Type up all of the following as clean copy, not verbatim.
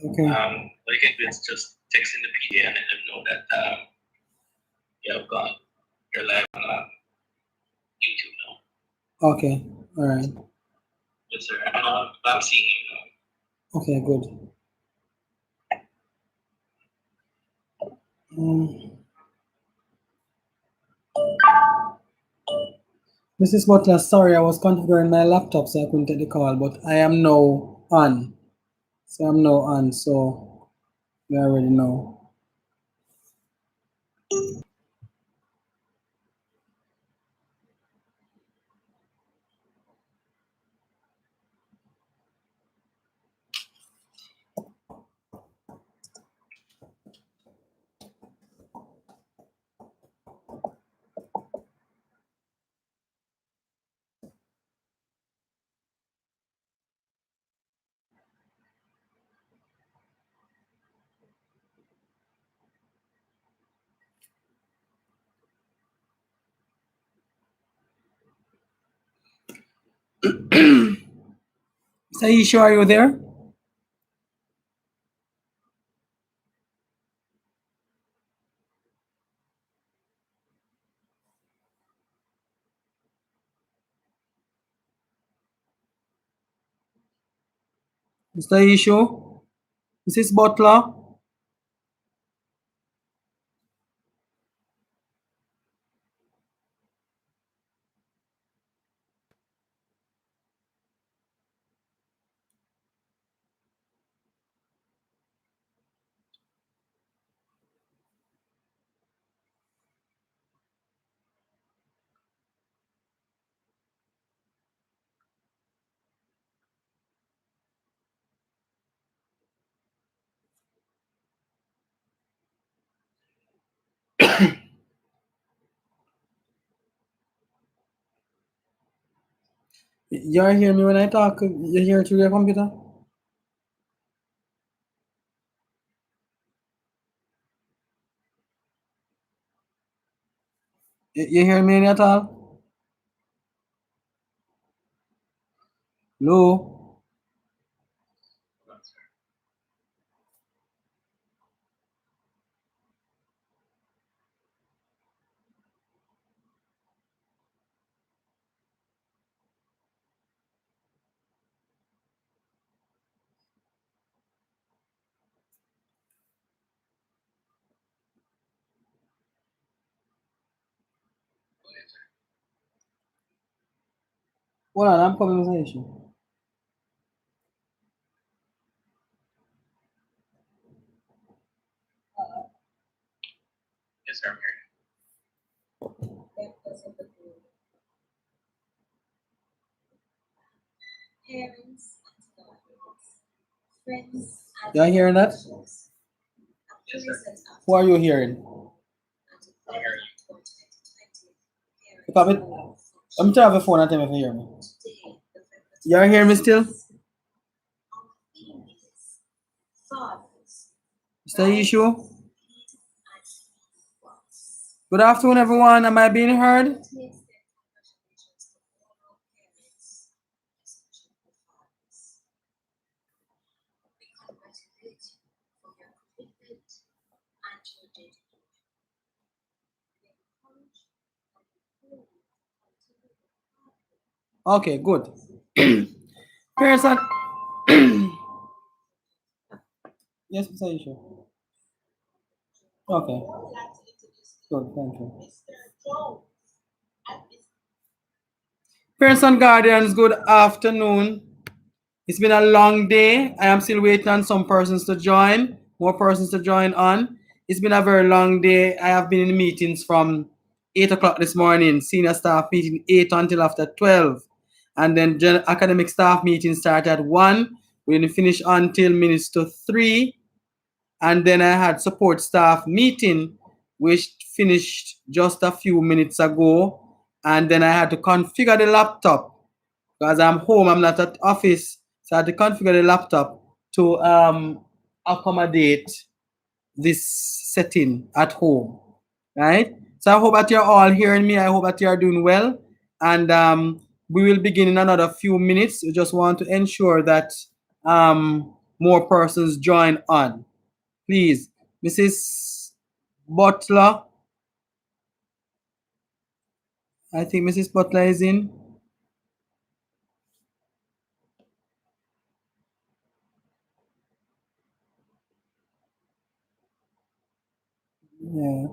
Okay. What you can do is just text in the PTA and let them know that you have gone. You're live on YouTube now. Okay. All right. Yes, sir. I'm seeing you now. Okay. Good. Mrs. Butler, sorry, I was configuring my laptop so I couldn't take the call, but I am now on. So I'm now on. So we already know. Saisha, are you there? Mr. Ishu? Mrs. Butler? You hear me when I talk? You hear through your computer? You hear me at all? Hello? Hold on, I'm coming, Mr. Ishu. Yes, sir. I'm here. You hearing that? Yes, sir. Who are you hearing? I'm hearing you. If I'm, let me turn off the phone and tell me if you hear me. You hearing me still? Mr. Ishu? Good afternoon, everyone. Am I being heard? Okay, good. Person. Yes, Mr. Ishu. Okay. Good, thank you. Parents and guardians, good afternoon. It's been a long day. I am still waiting on some persons to join, more persons to join on. It's been a very long day. I have been in meetings from 8 o'clock this morning, senior staff meeting 8 until after 12. And then academic staff meeting started at 1. We didn't finish until minutes to 3. And then I had support staff meeting, which finished just a few minutes ago. And then I had to configure the laptop because I'm home, I'm not at office. So I had to configure the laptop to accommodate this setting at home, right? So I hope that you're all hearing me. I hope that you are doing well. And we will begin in another few minutes. We just want to ensure that more persons join on. Please, Mrs. Butler, I think Mrs. Butler is in. Yeah.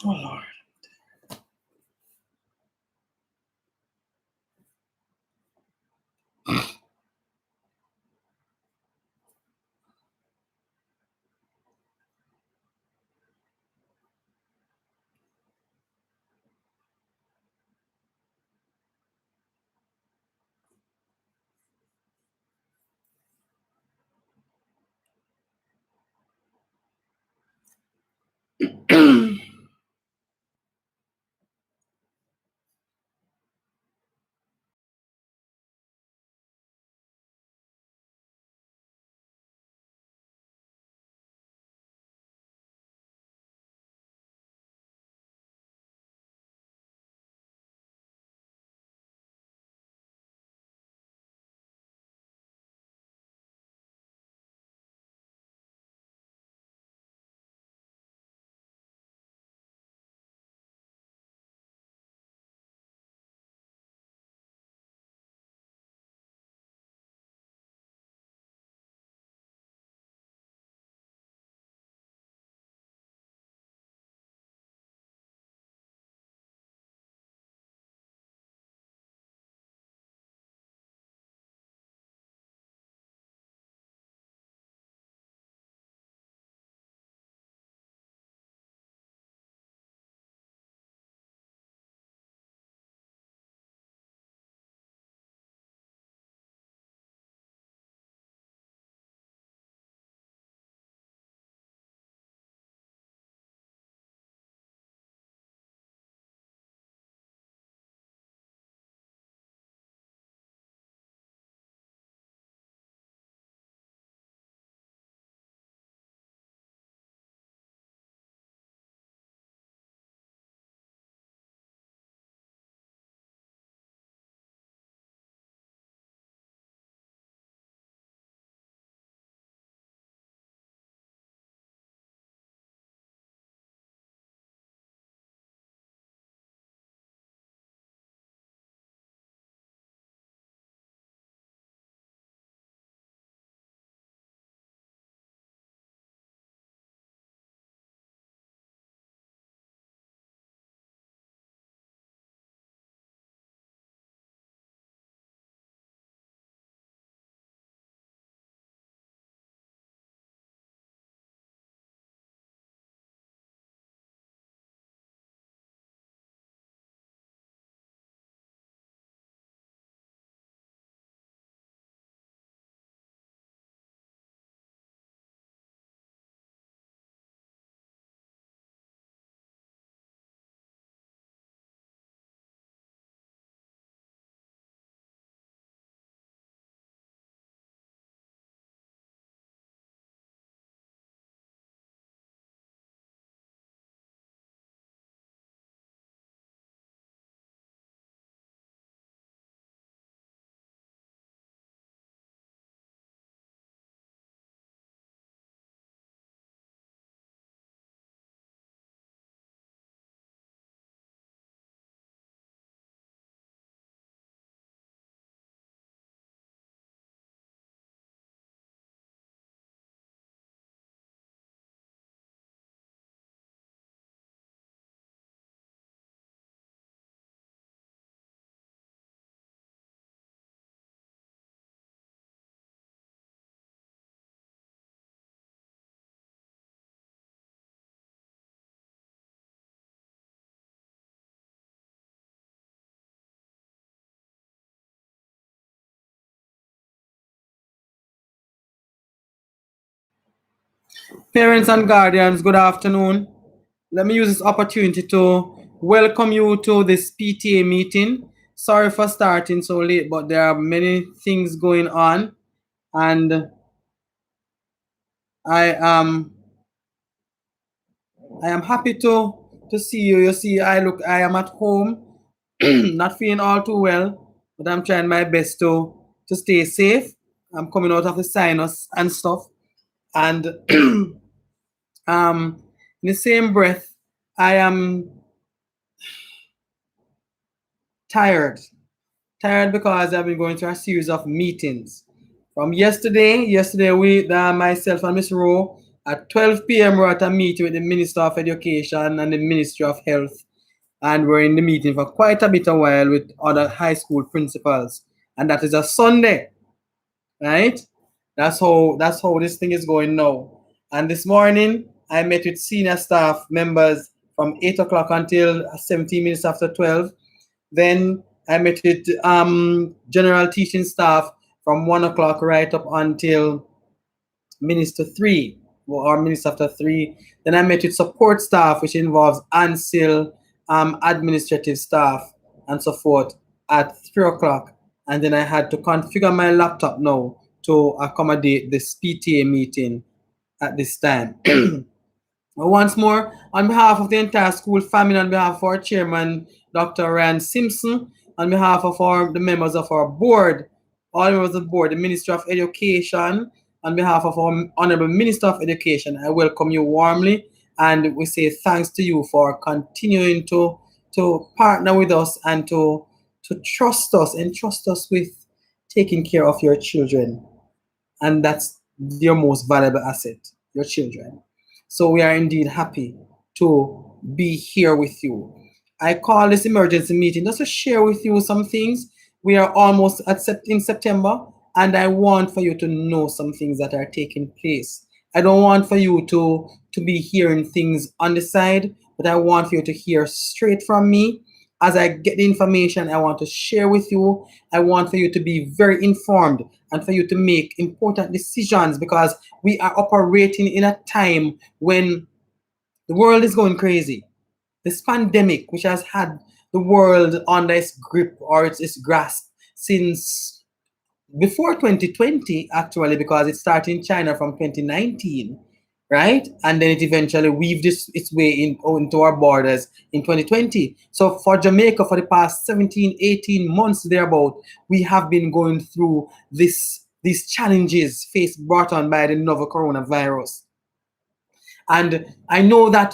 Oh, Lord. Parents and guardians, good afternoon. Let me use this opportunity to welcome you to this PTA meeting. Sorry for starting so late, but there are many things going on, and I am happy to see you. You see, I am at home, not feeling all too well, but I'm trying my best to stay safe. I'm coming out of the sinus and stuff, and in the same breath, I am tired. Tired because I've been going through a series of meetings. From yesterday we, myself and Miss Rowe, at 12 p.m. we're at a meeting with the Minister of Education and the Ministry of Health, and we're in the meeting for quite a bit of while with other high school principals, and that is a Sunday, right? That's how this thing is going now. And this morning I met with senior staff members from 8 o'clock until 17 minutes after 12. Then I met with general teaching staff from 1 o'clock right up until minutes to 3, or minutes after 3. Then I met with support staff, which involves ANSIL, administrative staff, and so forth at 3 o'clock. And then I had to configure my laptop now to accommodate this PTA meeting at this time. Once more, on behalf of the entire school family, on behalf of our chairman, Dr. Ryan Simpson, on behalf of the members of our board, all members of the board, the Ministry of Education, on behalf of our Honorable Minister of Education, I welcome you warmly, and we say thanks to you for continuing to partner with us and to trust us and trust us with taking care of your children. And that's your most valuable asset, your children. So we are indeed happy to be here with you. I call this emergency meeting just to share with you some things. We are almost in September, and I want for you to know some things that are taking place. I don't want for you to be hearing things on the side, but I want for you to hear straight from me. As I get the information I want to share with you, I want for you to be very informed and for you to make important decisions, because we are operating in a time when the world is going crazy. This pandemic, which has had the world under its grip or its grasp since before 2020, actually, because it started in China from 2019, right? And then it eventually weaved its way into our borders in 2020. So for Jamaica, for the past 17, 18 months thereabout, we have been going through these challenges brought on by the novel coronavirus. And I know that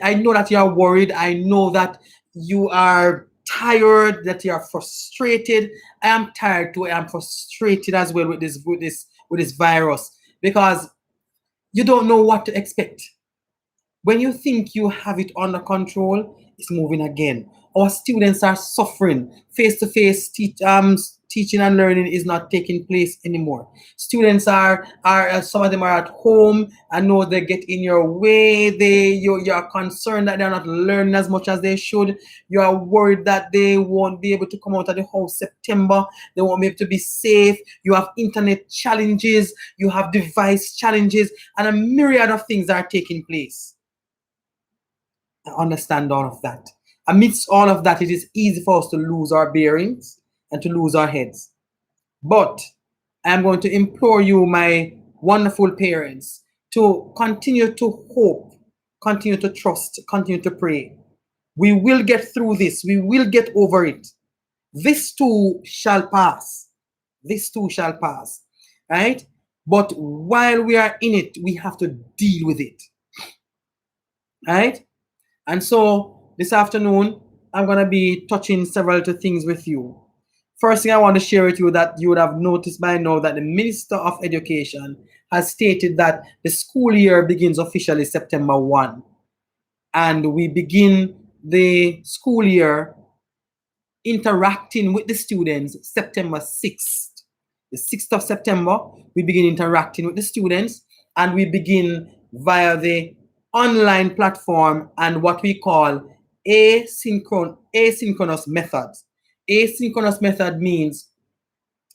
I know that you are worried. I know that you are tired, that you are frustrated. I am tired too. I am frustrated as well with this virus, because you don't know what to expect. When you think you have it under control, it's moving again. Our students are suffering. Face-to-face teaching and learning is not taking place anymore. Students are some of them are at home. I know they get in your way. You're concerned that they're not learning as much as they should. You are worried that they won't be able to come out of the house September. They won't be able to be safe. You have internet challenges. You have device challenges, and a myriad of things are taking place. I understand all of that. Amidst all of that, it is easy for us to lose our bearings and to lose our heads. But I am going to implore you, my wonderful parents, to continue to hope, continue to trust, continue to pray. We will get through this. We will get over it. This too shall pass. This too shall pass. Right? But while we are in it, we have to deal with it. Right? And so this afternoon, I'm going to be touching several things with you. First thing I want to share with you, that you would have noticed by now, that the Minister of Education has stated that the school year begins officially September 1. And we begin the school year interacting with the students September 6th. The 6th of September, we begin interacting with the students, and we begin via the online platform and what we call asynchronous methods. Asynchronous method means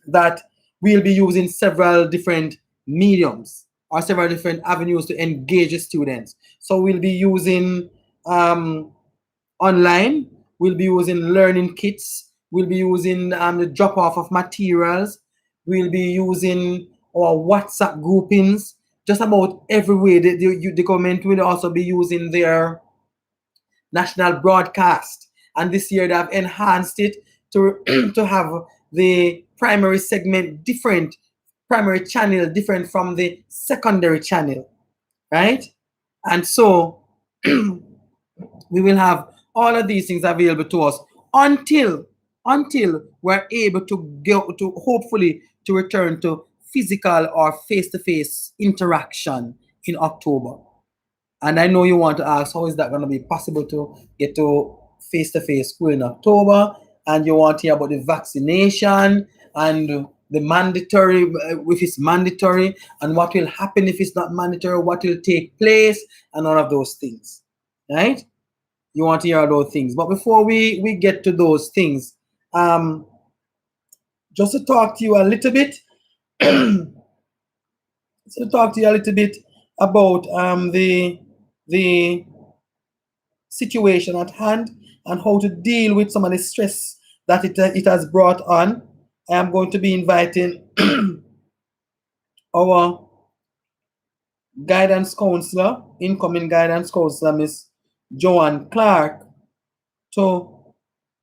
that we'll be using several different mediums or several different avenues to engage the students. So we'll be using online, we'll be using learning kits, we'll be using the drop off of materials, we'll be using our WhatsApp groupings, just about every way. The government will also be using their national broadcast, and this year they have enhanced it to to have the primary segment different, primary channel different from the secondary channel, right? And so we will have all of these things available to us until we're able to go to, hopefully, to return to physical or face-to-face interaction in October. And I know you want to ask, how is that going to be possible to get to face-to-face school in October? And you want to hear about the vaccination and the mandatory, if it's mandatory, and what will happen if it's not mandatory, what will take place, and all of those things, right? You want to hear all those things. But before we get to those things, just to talk to you a little bit, about the situation at hand and how to deal with some of the stress that it has brought on. I am going to be inviting our guidance counselor, incoming guidance counselor, Miss Joanne Clark, to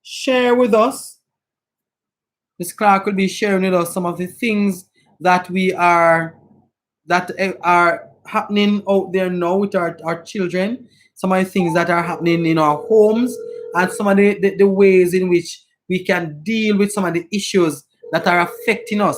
share with us. Miss Clark will be sharing with us some of the things that are happening out there now with our children, some of the things that are happening in our homes, and some of the ways in which we can deal with some of the issues that are affecting us.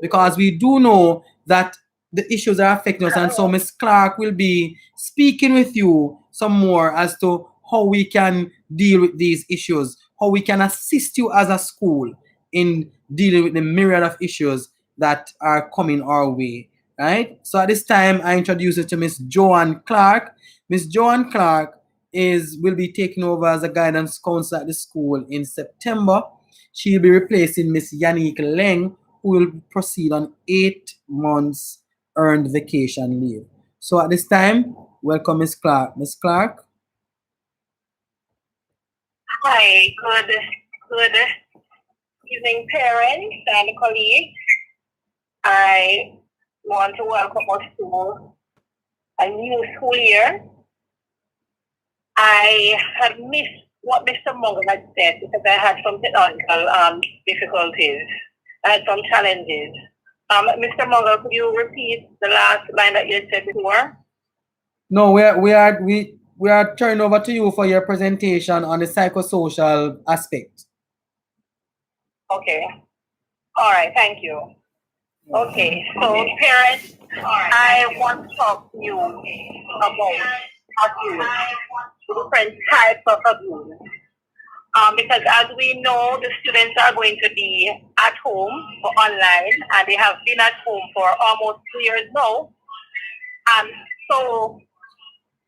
Because we do know that the issues are affecting us, and so Miss Clark will be speaking with you some more as to how we can deal with these issues, how we can assist you as a school in dealing with the myriad of issues that are coming our way, right? So at this time, I introduce you to Miss Joanne Clark. Miss Joanne Clark will be taking over as a guidance counselor at the school in September. She'll be replacing Miss Yannick Leng, who will proceed on 8 months earned vacation leave. So at this time, welcome Miss Clark. Miss Clark. Hi, good evening, parents and colleagues. I want to welcome us to a new school year. I had missed what Mr. Mungo had said because I had some technical difficulties. I had some challenges. Mr. Mungo, could you repeat the last line that you had said before? No, we are turning over to you for your presentation on the psychosocial aspect. Okay. All right. Thank you. Okay. So, parents, I want to talk to you about abuse, different types of abuse. Because as we know, the students are going to be at home or online, and they have been at home for almost 2 years now. So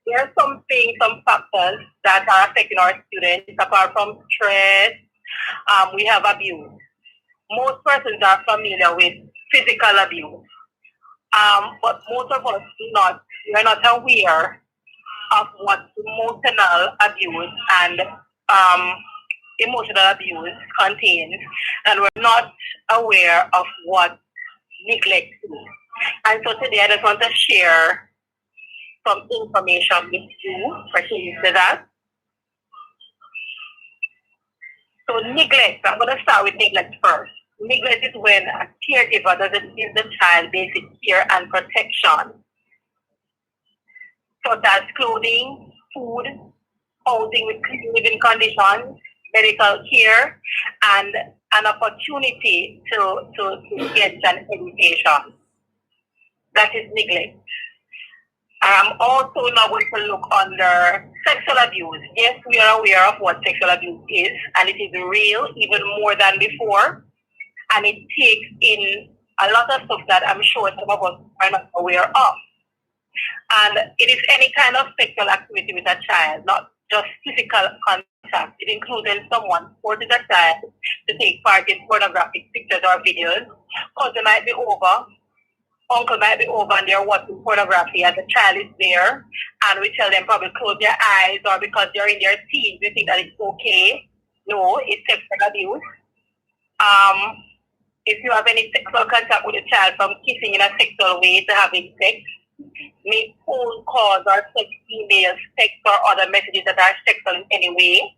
there are some factors that are affecting our students. Apart from stress, we have abuse. Most persons are familiar with physical abuse, but most of us we are not aware of what emotional abuse and emotional abuse contains, and we're not aware of what neglect is. And so today I just want to share some information with you pertaining to that. So neglect, I'm going to start with neglect first. Neglect is when a caregiver doesn't give the child basic care and protection. So that's clothing, food, housing with clean living conditions, medical care, and an opportunity to get an education. That is neglect. I'm also now going to look under sexual abuse. Yes, we are aware of what sexual abuse is, and it is real, even more than before. And it takes in a lot of stuff that I'm sure some of us are not aware of. And it is any kind of sexual activity with a child, not just physical contact. It includes when someone forces a child to take part in pornographic pictures or videos. Cousin might be over, uncle might be over, and they're watching pornography and the child is there, and we tell them probably close their eyes, or because they're in their teens, we think that it's okay. No, it's sexual abuse. If you have any sexual contact with a child, from kissing in a sexual way to having sex, make phone calls or text emails, text or other messages that are sexual in any way.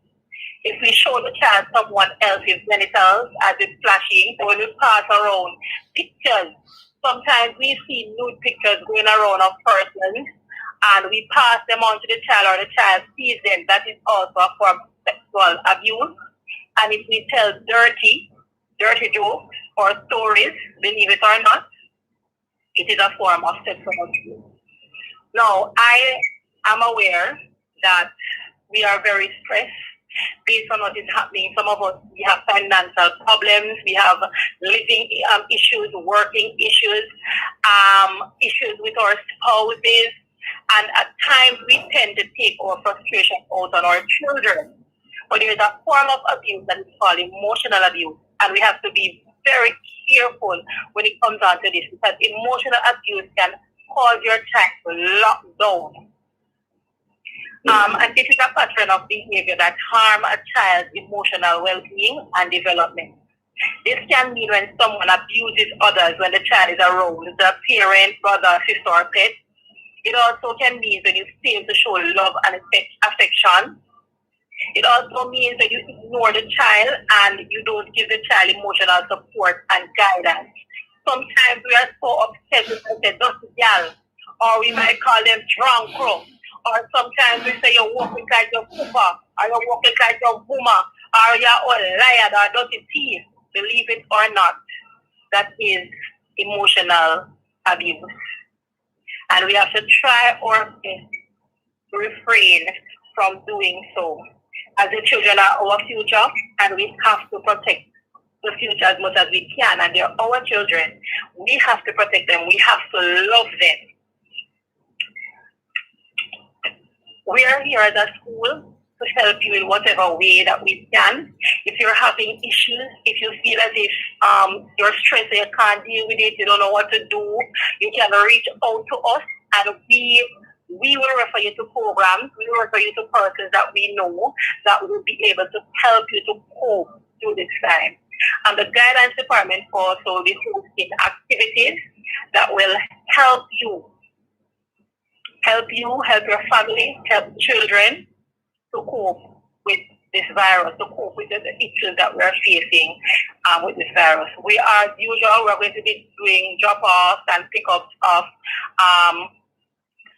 If we show the child someone else's genitals as it's flashing, so when we pass around pictures, sometimes we see nude pictures going around of persons and we pass them on to the child or the child sees them. That is also a form of sexual abuse. And if we tell dirty jokes or stories, believe it or not, it is a form of sexual abuse. Now, I am aware that we are very stressed based on what is happening. Some of us, we have financial problems, we have living issues, working issues, issues with our spouses, and at times we tend to take our frustration out on our children. But there is a form of abuse that is called emotional abuse, and we have to be very careful when it comes down to this, because emotional abuse can cause your child to lock down. And this is a pattern of behavior that harm a child's emotional well-being and development. This can mean when someone abuses others when the child is around, the parent, brother, sister, or pet. It also can mean when you fail to show love and affection. It also means that you ignore the child and you don't give the child emotional support and guidance. Sometimes we are so upset with the dusty gal, or we might call them drunk crow. Or sometimes we say you're walking like your pooper, or you're walking like your woman, or you're a liar or dirty thief. Believe it or not, that is emotional abuse. And we have to try our best to refrain from doing so. As the children are our future, and we have to protect the future as much as we can, and they're our children. We have to protect them. We have to love them. We are here as a school to help you in whatever way that we can. If you're having issues, if you feel as if you're stressed and you can't deal with it, you don't know what to do, you can reach out to us, and we will refer you to programs, we will refer you to persons that we know that will be able to help you to cope through this time. And the guidance department also be hosting activities that will help you, help your family, help children to cope with this virus, to cope with the issues that we're facing with this virus. We are, as usual, we're going to be doing drop-offs and pick-ups of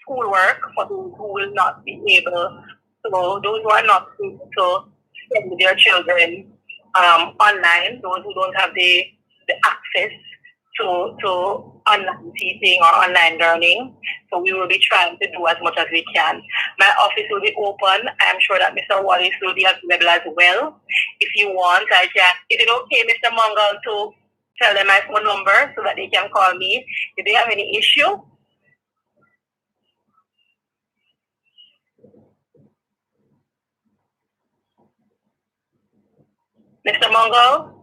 schoolwork for those who will not be able to, those who are not able to send their children online, those who don't have the access to online teaching or online learning. So we will be trying to do as much as we can. My office will be open. I'm sure that Mr. Wallace will be available as well. If you want, I can. Is it okay, Mr. Mungal, to tell them my phone number so that they can call me if they have any issue? Mr. Mungal?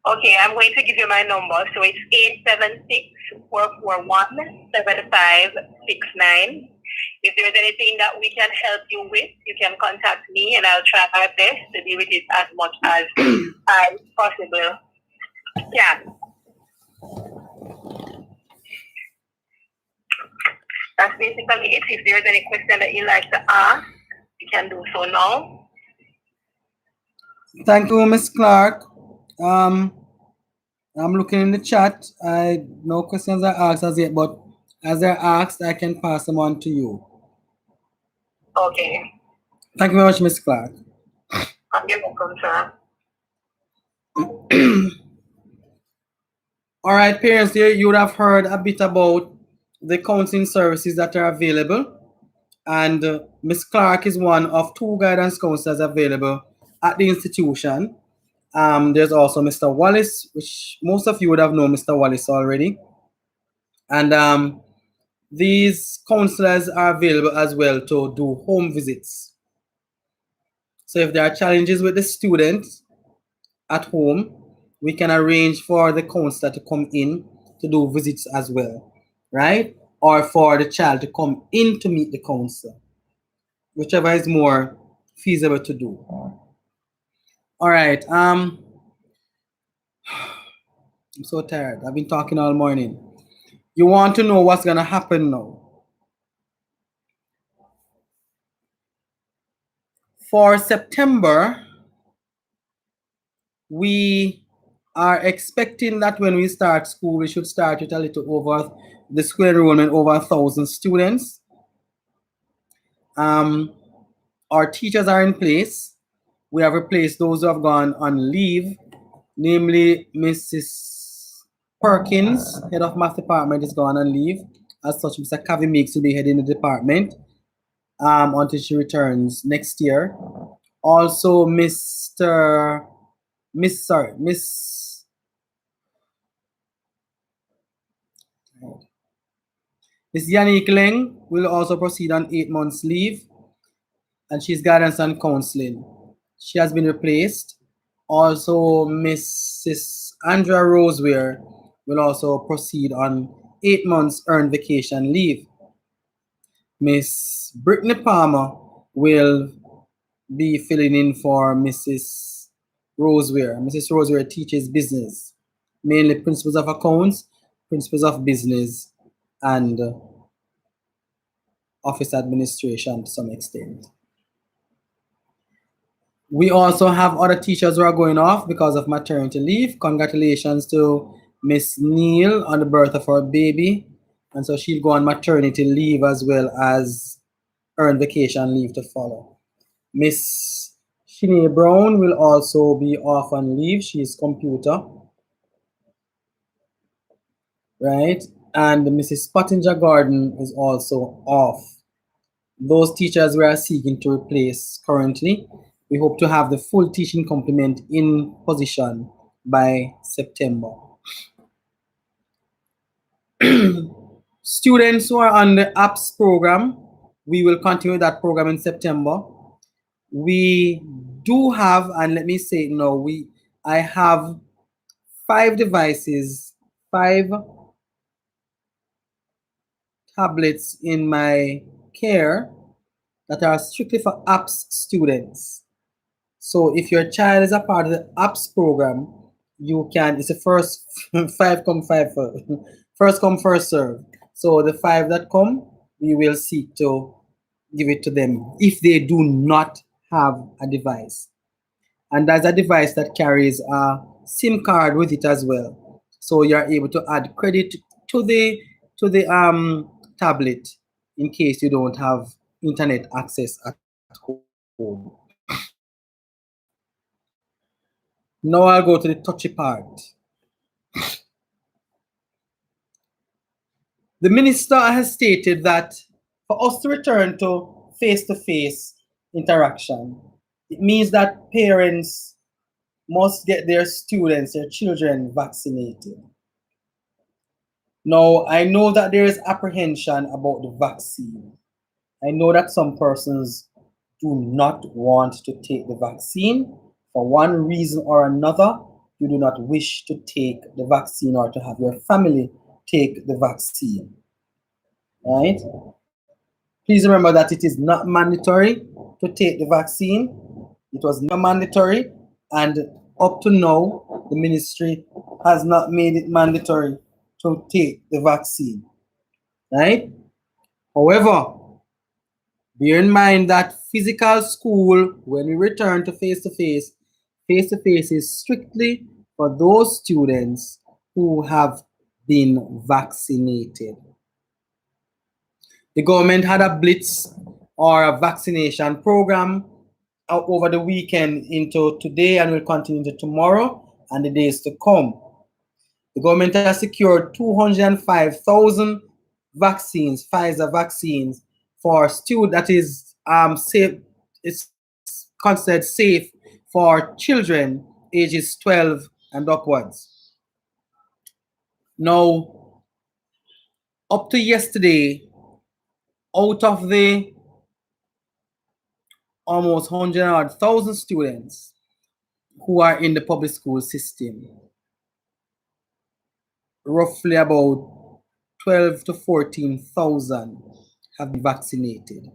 Okay, I'm going to give you my number. So it's 876-441-7569. If there's anything that we can help you with, you can contact me and I'll try my best to deal with it as much as possible. Yeah. That's basically it. If there's any question that you'd like to ask, you can do so now. Thank you, Ms. Clark. I'm looking in the chat. No questions are asked as yet, but as they're asked, I can pass them on to you. Okay. Thank you very much, Ms. Clark. You're welcome, sir. All right, parents, here you would have heard a bit about the counseling services that are available. And Ms. Clark is one of 2 guidance counselors available at the institution. There's also Mr. Wallace, which most of you would have known Mr. Wallace already. And these counselors are available as well to do home visits. So if there are challenges with the students at home, we can arrange for the counselor to come in to do visits as well, right? Or for the child to come in to meet the counselor, whichever is more feasible to do. All right. I'm so tired. I've been talking all morning. You want to know what's going to happen now? For September, we are expecting that when we start school, we should start with a little over the school enrollment over 1,000 students. Our teachers are in place. We have replaced those who have gone on leave, namely Mrs. Perkins, head of math department, is gone on leave. As such, Mr. Kavi Meeks will be heading the department until she returns next year. Also, Miss Yannick Leng will also proceed on 8 months leave, and she's guidance and counseling. She has been replaced. Also, Mrs. Andrea Roseware will also proceed on 8 months earned vacation leave. Miss Brittany Palmer will be filling in for Mrs. Roseware. Mrs. Roseware teaches business, mainly principles of accounts, principles of business, and office administration to some extent. We also have other teachers who are going off because of maternity leave. Congratulations to Miss Neil on the birth of her baby. And so she'll go on maternity leave as well as earn vacation leave to follow. Miss Sinead Brown will also be off on leave. She's computer. Right? And Mrs. Pottinger Gordon is also off. Those teachers we are seeking to replace currently. We hope to have the full teaching complement in position by September. Students who are on the APPS program, we will continue that program in September. We do have, and let me say no, I have 5 devices, 5 tablets in my care that are strictly for APPS students. So if your child is a part of the APPS program, you can, it's a first 5 come 5 first come first serve. So the 5 that come, we will seek to give it to them if they do not have a device. And there's a device that carries a SIM card with it as well. So you're able to add credit to the tablet in case you don't have internet access at home. Now I'll go to the touchy part. The minister has stated that for us to return to face-to-face interaction, it means that parents must get their students, their children vaccinated. Now, I know that there is apprehension about the vaccine. I know that some persons do not want to take the vaccine for one reason or another. You do not wish to take the vaccine or to have your family take the vaccine, right? Please remember that it is not mandatory to take the vaccine. It was not mandatory, and up to now, the ministry has not made it mandatory to take the vaccine, right? However, bear in mind that physical school, when we return to face-to-face, face-to-face is strictly for those students who have been vaccinated. The government had a blitz or a vaccination program over the weekend into today and will continue into tomorrow and the days to come. The government has secured 205,000 vaccines, Pfizer vaccines, for students that is safe. It's considered safe for children ages 12 and upwards. Now, up to yesterday, out of the almost 100,000 students who are in the public school system, roughly about 12 to 14,000 have been vaccinated.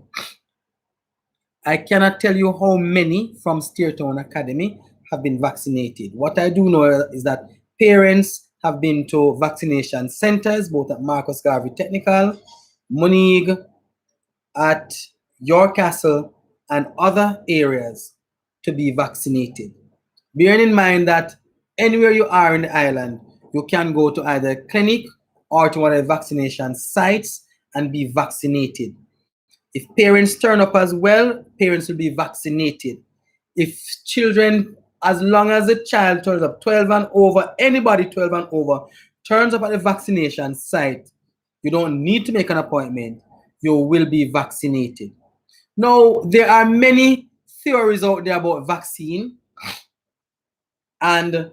I cannot tell you how many from Steertown Academy have been vaccinated. What I do know is that parents have been to vaccination centers, both at Marcus Garvey Technical, Monique, at York Castle, and other areas to be vaccinated. Bearing in mind that anywhere you are in the island, you can go to either a clinic or to one of the vaccination sites and be vaccinated. If parents turn up as well, parents will be vaccinated. If children, as long as the child turns up 12 and over, anybody 12 and over, turns up at the vaccination site, you don't need to make an appointment. You will be vaccinated. Now, there are many theories out there about vaccine, and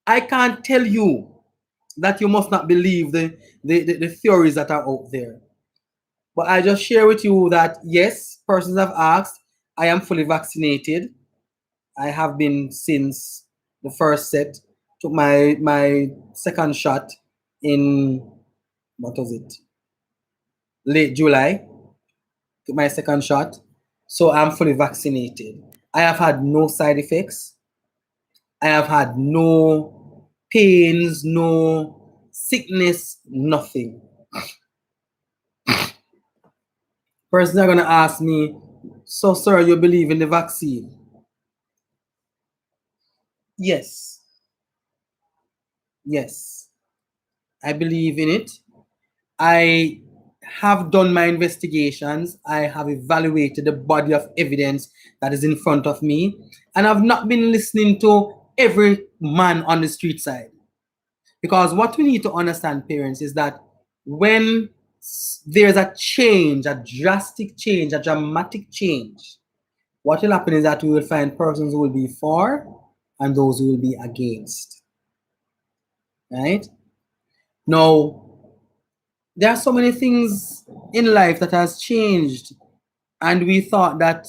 I can't tell you that you must not believe the theories that are out there. But I just share with you that yes, persons have asked. I am fully vaccinated. I have been since the first set. Took my second shot in, what was it? Late July. Took my second shot. So I'm fully vaccinated. I have had no side effects. I have had no pains, no sickness, nothing. Persons are gonna ask me, so sir, you believe in the vaccine? Yes. Yes. I believe in it. I have done my investigations. I have evaluated the body of evidence that is in front of me. And I've not been listening to every man on the street side. Because what we need to understand, parents, is that when there's a change, a drastic change, a dramatic change, what will happen is that we will find persons who will be for and those who will be against. Right? Now, there are so many things in life that has changed, and we thought that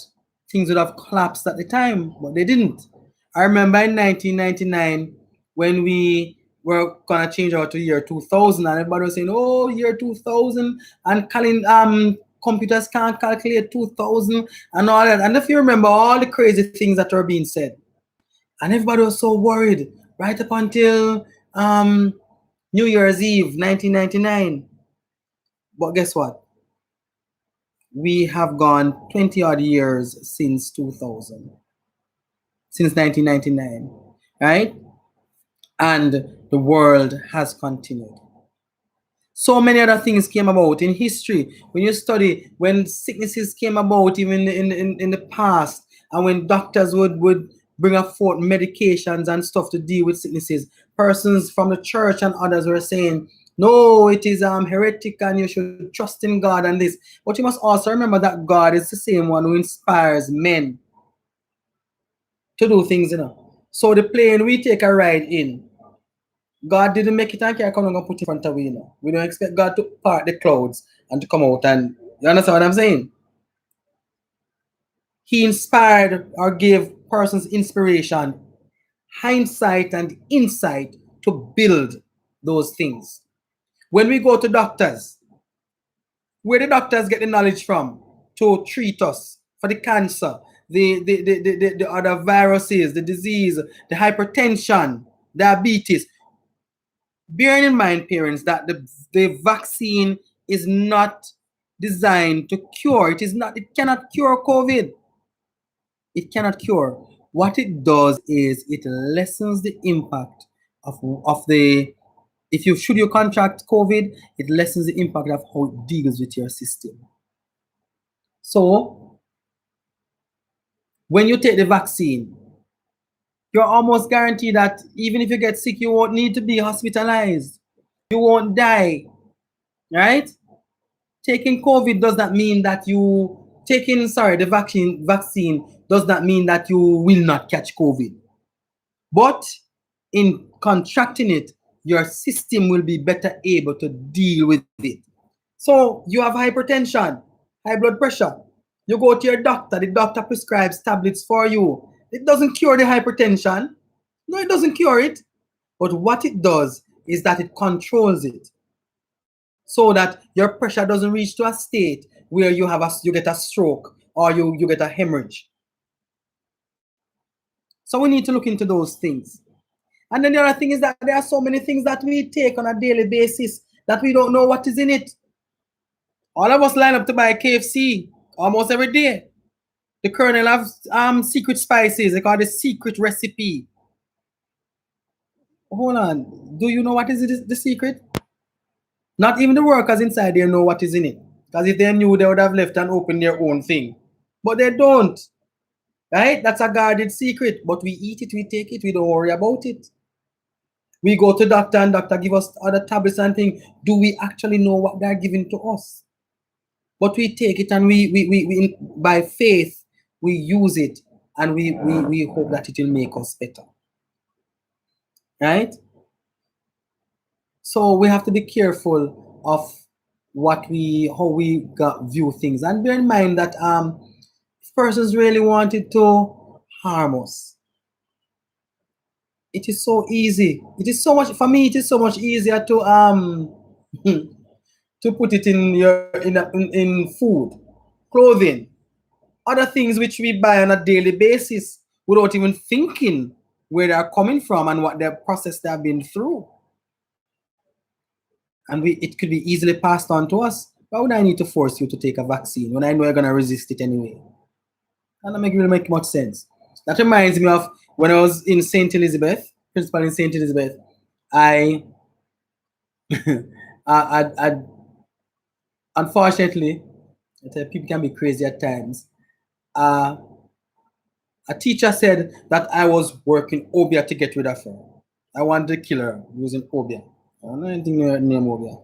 things would have collapsed at the time, but they didn't. I remember in 1999 when we were gonna change out to year 2000, and everybody was saying, "Oh, year 2000," and computers can't calculate 2000 and all that. And if you remember all the crazy things that were being said, and everybody was so worried right up until New Year's Eve 1999. But guess what? We have gone 20 odd years since 2000, since 1999, right? And the world has continued. So many other things came about in history. When you study, when sicknesses came about even in the past, and when doctors would bring up forth medications and stuff to deal with sicknesses, persons from the church and others were saying, no, it is heretic and you should trust in God and this. But you must also remember that God is the same one who inspires men to do things, So the plane we take a ride in, God didn't make it and can't come and put in front of we, We don't expect God to part the clouds and to come out, and you understand what I'm saying? He inspired or gave persons inspiration, hindsight and insight to build those things. When we go to doctors, where the doctors get the knowledge from to treat us for the cancer, the other viruses, the disease, the hypertension, diabetes. Bearing in mind, parents, that the vaccine is not designed to cure. It cannot cure COVID. It cannot cure. What it does is it lessens the impact of the, if you should you contract COVID, it lessens the impact of how it deals with your system. So when you take the vaccine, you're almost guaranteed that even if you get sick, you won't need to be hospitalized. You won't die, right? Taking COVID does not mean that the vaccine does not mean that you will not catch COVID. But in contracting it, your system will be better able to deal with it. So you have hypertension, high blood pressure. You go to your doctor, the doctor prescribes tablets for you. It doesn't cure the hypertension. No, it doesn't cure it. But what it does is that it controls it, so that your pressure doesn't reach to a state where you get a stroke or you get a hemorrhage. So we need to look into those things. And then the other thing is that there are so many things that we take on a daily basis that we don't know what is in it. All of us line up to buy KFC almost every day. The Colonel have secret spices. They call it secret recipe. Hold on. Do you know what is it, the secret? Not even the workers inside there know what is in it. Because if they knew, they would have left and opened their own thing. But they don't. Right? That's a guarded secret. But we eat it, we take it, we don't worry about it. We go to doctor and doctor give us other tablets and things. Do we actually know what they're giving to us? But we take it and we by faith, we use it and we hope that it will make us better. Right? So we have to be careful of how we view things. And bear in mind that persons really wanted to harm us. It is so easy. It is so much, for me, it is so much easier to to put it in food, clothing, other things which we buy on a daily basis without even thinking where they are coming from and what their process they have been through. And it could be easily passed on to us. Why would I need to force you to take a vaccine when I know you're going to resist it anyway? That doesn't really make much sense. That reminds me of when I was in St. Elizabeth, principal in St. Elizabeth, I unfortunately, people can be crazy at times. A teacher said that I was working Obia to get rid of her. I wanted to kill her using Obia. I don't know anything name Obia.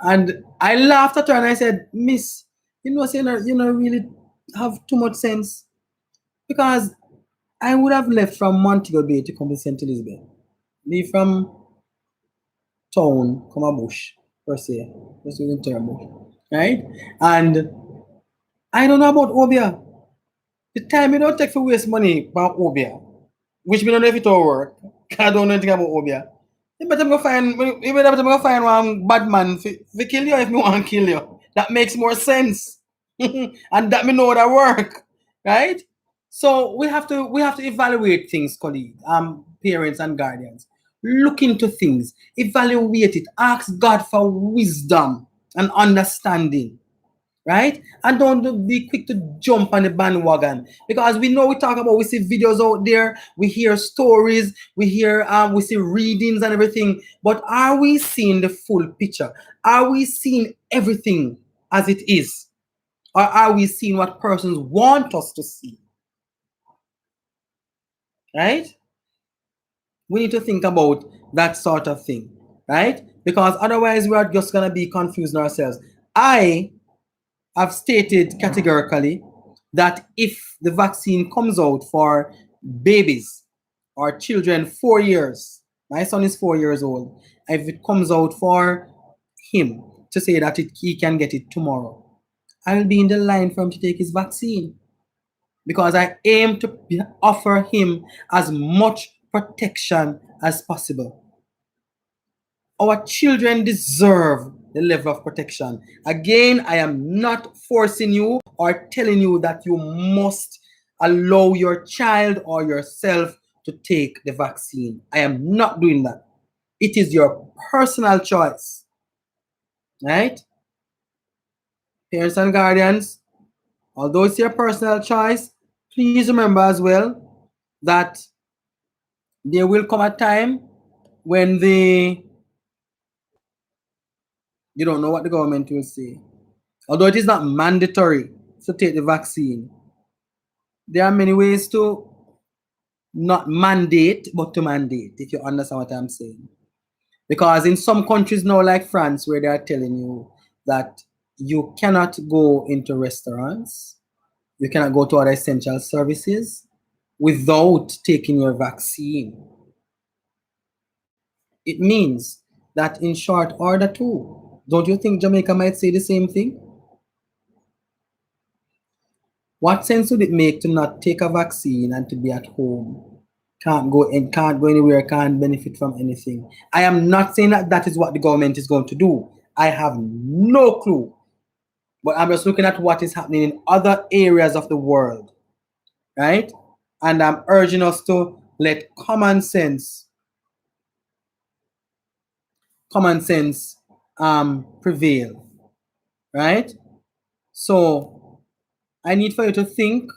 And I laughed at her and I said, Miss, you know, really have too much sense. Because I would have left from Montego Bay to come to St. Elizabeth. Leave from town, come a bush, per se. Just using term bush. Right? And I don't know about Obia. The time you don't take for waste money about Obia, which we don't know if it will work. I don't know anything about Obia. You better go find one bad man to kill you if you want to kill you. That makes more sense. And that me know that work. Right? So we have to evaluate things, colleagues, parents and guardians. Look into things, evaluate it, ask God for wisdom and understanding. Right? And don't be quick to jump on the bandwagon, because we know we see videos out there, we hear stories, we see readings and everything, but are we seeing the full picture? Are we seeing everything as it is? Or are we seeing what persons want us to see? Right? We need to think about that sort of thing, right? Because otherwise we are just going to be confusing ourselves. I have stated categorically that if the vaccine comes out for babies or children 4 years, my son is 4 years old, if it comes out for him to say that he can get it tomorrow, I will be in the line for him to take his vaccine, because I aim to offer him as much protection as possible. Our children deserve the level of protection. Again, I am not forcing you or telling you that you must allow your child or yourself to take the vaccine. I am not doing that. It is your personal choice. Right? Parents and guardians, although it's your personal choice, please remember as well that there will come a time when you don't know what the government will say. Although it is not mandatory to take the vaccine, there are many ways to not mandate, but to mandate, if you understand what I'm saying. Because in some countries now, like France, where they are telling you that you cannot go into restaurants, you cannot go to other essential services without taking your vaccine. It means that in short order too, don't you think Jamaica might say the same thing? What sense would it make to not take a vaccine and to be at home? Can't go anywhere, can't benefit from anything. I am not saying that that is what the government is going to do. I have no clue. But I'm just looking at what is happening in other areas of the world, right? And I'm urging us to let common sense prevail, right? So I need for you to think.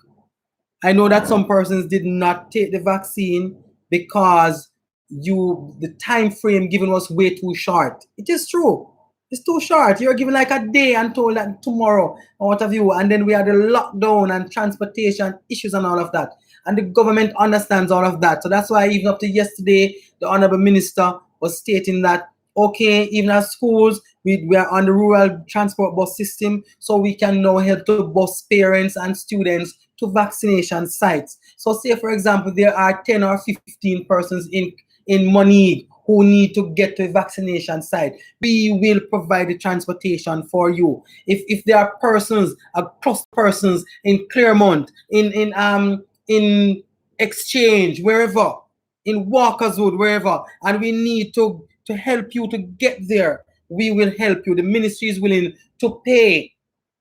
I know that some persons did not take the vaccine because the time frame given was way too short. It is true. It's too short. You're given like a day and told that tomorrow or what have you, and then we had the lockdown and transportation issues and all of that. And the government understands all of that. So that's why even up to yesterday, the Honorable Minister was stating that, okay, even as schools, we are on the rural transport bus system, so we can now help to bus parents and students to vaccination sites. So say, for example, there are 10 or 15 persons in Money who need to get to a vaccination site. We will provide the transportation for you. If there are persons, across persons in Claremont, in Exchange, wherever, in Walkerswood, wherever, and we need to help you to get there, we will help you. The ministry is willing to pay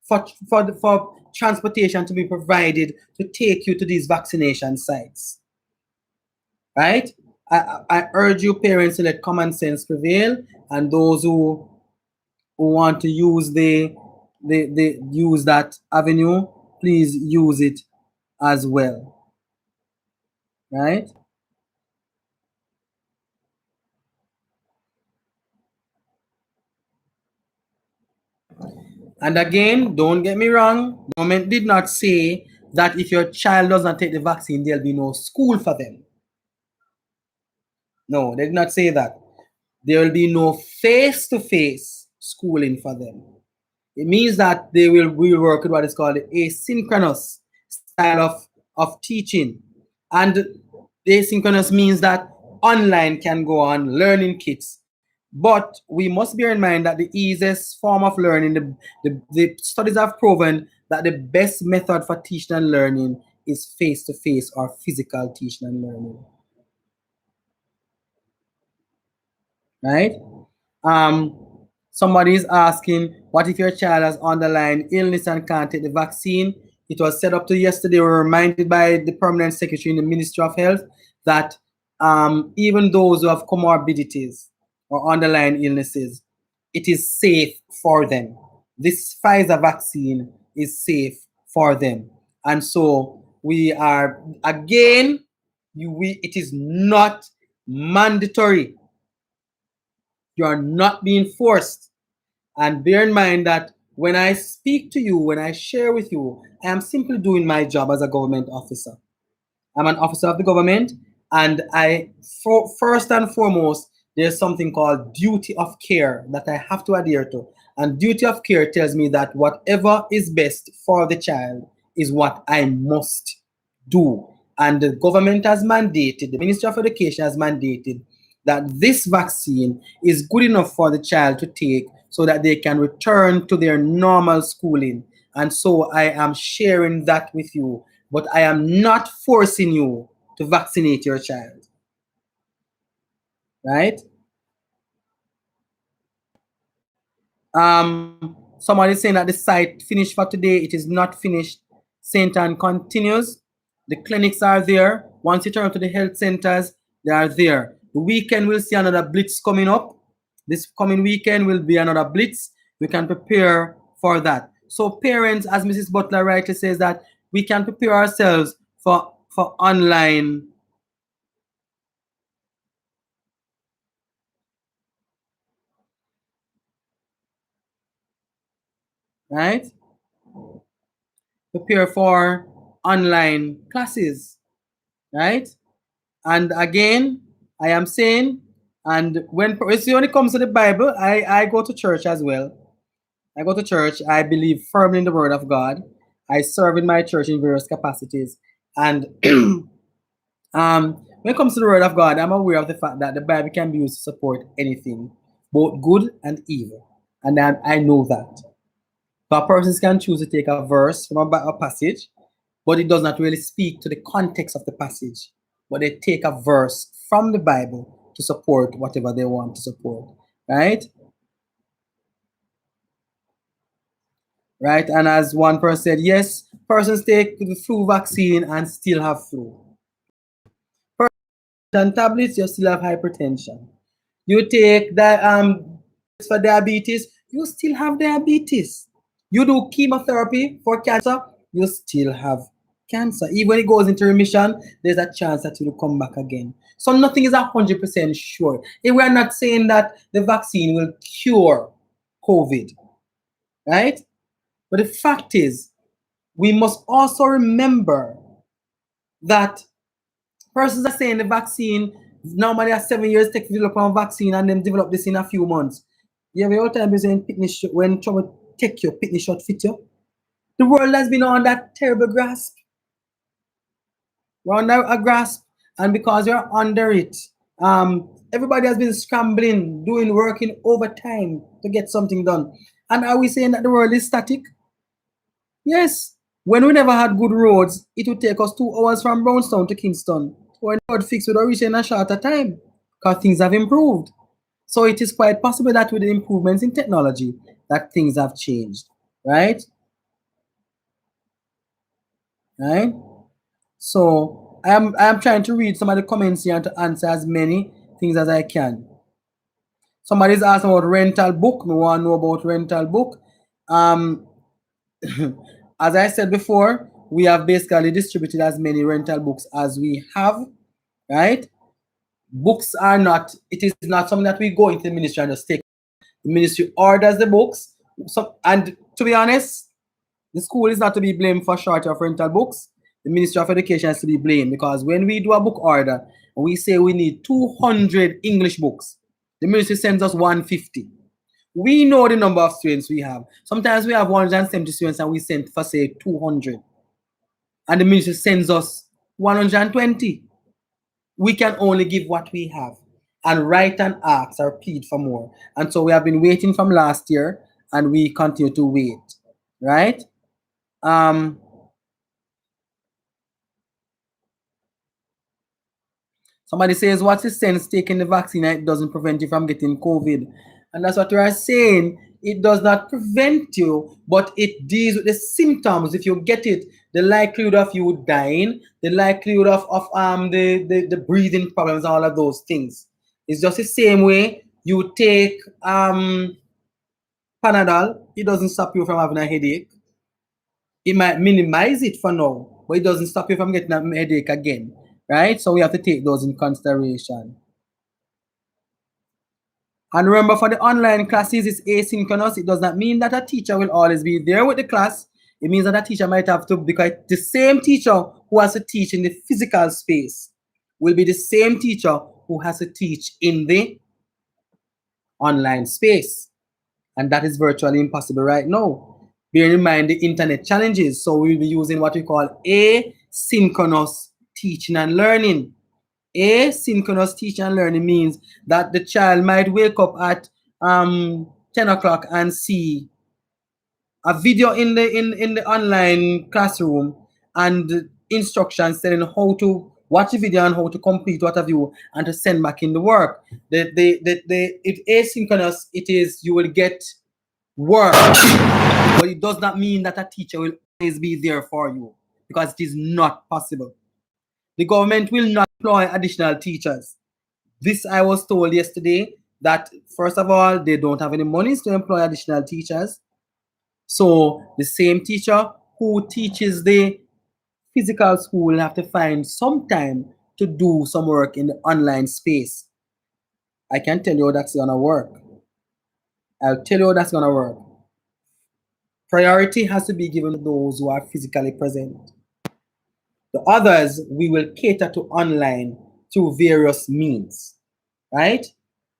for transportation to be provided to take you to these vaccination sites. Right? I urge you parents to let common sense prevail, and those who want to use use that avenue, please use it as well. Right? And again, don't get me wrong, the government did not say that if your child does not take the vaccine, there'll be no school for them. No, they did not say that. There will be no face-to-face schooling for them. It means that they will work with what is called the asynchronous style of teaching. And the asynchronous means that online can go on, learning kits. But we must bear in mind that the easiest form of learning, the studies have proven that the best method for teaching and learning is face-to-face or physical teaching and learning. Right? Somebody is asking, what if your child has underlying illness and can't take the vaccine? It was set up to yesterday. We were reminded by the permanent secretary in the Ministry of Health that even those who have comorbidities or underlying illnesses, it is safe for them. This Pfizer vaccine is safe for them. And so we are, again, it is not mandatory. You are not being forced. And bear in mind that when I speak to you, when I share with you, I am simply doing my job as a government officer. I'm an officer of the government, and first and foremost, there's something called duty of care that I have to adhere to. And duty of care tells me that whatever is best for the child is what I must do. And the government has mandated, the Ministry of Education has mandated that this vaccine is good enough for the child to take so that they can return to their normal schooling. And so I am sharing that with you, but I am not forcing you to vaccinate your child. Right? Somebody is saying that the site finished for today. It is not finished. St. Anne continues. The clinics are there. Once you turn to the health centers, they are there. The weekend we'll see another blitz coming up. This coming weekend will be another blitz. We can prepare for that. So parents, as Mrs. Butler rightly says, that we can prepare ourselves for online. Right? Prepare for online classes. Right? And again, I am saying, and when it comes to the Bible, I go to church as well. I go to church. I believe firmly in the Word of God. I serve in my church in various capacities. And when it comes to the Word of God, I'm aware of the fact that the Bible can be used to support anything, both good and evil. And I know that. But persons can choose to take a verse from a passage, but it does not really speak to the context of the passage. But they take a verse from the Bible to support whatever they want to support. Right? Right? And as one person said, yes, persons take the flu vaccine and still have flu. tablets, you still have hypertension. You take the for diabetes, you still have diabetes. You do chemotherapy for cancer, you still have cancer. Even when it goes into remission, there's a chance that it will come back again. So nothing is 100% sure. If we are not saying that the vaccine will cure COVID, right? But the fact is, we must also remember that persons are saying the vaccine normally has 7 years take to develop a vaccine and then develop this in a few months. You have all time saying when trouble take your pitney shot fit you. The world has been on that terrible grasp. We're under a grasp, and because we're under it, everybody has been scrambling, working overtime to get something done. And are we saying that the world is static? Yes. When we never had good roads, it would take us 2 hours from Brownstown to Kingston. When road fix would reach in a shorter time because things have improved. So it is quite possible that with the improvements in technology, that things have changed, right? Right? So I am trying to read some of the comments here and to answer as many things as I can. Somebody's asking about rental book. No one know about rental book. As I said before, we have basically distributed as many rental books as we have, right? Books are not, it is not something that we go into the ministry and just take. The ministry orders the books. So, and to be honest, the school is not to be blamed for shortage of rental books. The Ministry of Education is to be blamed because when we do a book order and we say we need 200 English books, the ministry sends us 150. We know the number of students we have. Sometimes we have 170 students and we send for say 200. And the ministry sends us 120. We can only give what we have and write and ask or plead for more. And so we have been waiting from last year and we continue to wait, right? Somebody says, what's the sense taking the vaccine and it doesn't prevent you from getting COVID? And that's what we are saying. It does not prevent you, but it deals with the symptoms. If you get it, the likelihood of you dying, the likelihood of the breathing problems, all of those things. It's just the same way you take Panadol, it doesn't stop you from having a headache. It might minimize it for now, but it doesn't stop you from getting a headache again, right? So we have to take those in consideration. And remember, for the online classes, it's asynchronous. It does not mean that a teacher will always be there with the class. It means that a teacher might have to, because the same teacher who has to teach in the physical space will be the same teacher who has to teach in the online space. And that is virtually impossible right now. Bearing in mind the internet challenges, so we'll be using what we call asynchronous teaching and learning. Asynchronous teaching and learning means that the child might wake up at 10 o'clock and see a video in the online classroom and instructions telling how to watch the video and how to complete what have you and to send back in the work. It asynchronous, it is you will get work, but it does not mean that a teacher will always be there for you because it is not possible. The government will not employ additional teachers. This I was told yesterday that first of all, they don't have any monies to employ additional teachers. So the same teacher who teaches the physical school will have to find some time to do some work in the online space. I can tell you how that's gonna work. I'll tell you how that's gonna work. Priority has to be given to those who are physically present. The others, we will cater to online through various means, right?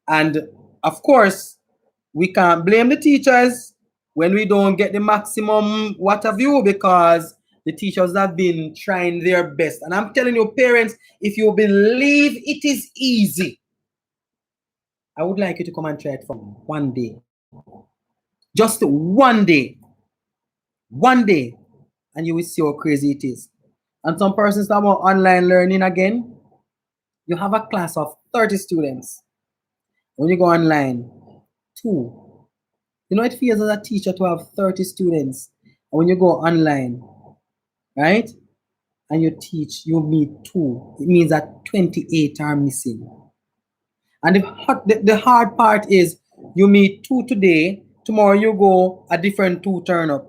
And of course, we can't blame the teachers when we don't get the maximum what have you, because the teachers have been trying their best. And I'm telling you, parents, if you believe it is easy, I would like you to come and try it for one day. Just one day. One day. And you will see how crazy it is. And some persons talk about online learning again. You have a class of 30 students. When you go online, 2. You know, it feels as a teacher to have 30 students. And when you go online, right? and you teach, you meet 2, it means that 28 are missing. And the hard part is you meet 2 today, tomorrow you go, a different 2 turn up.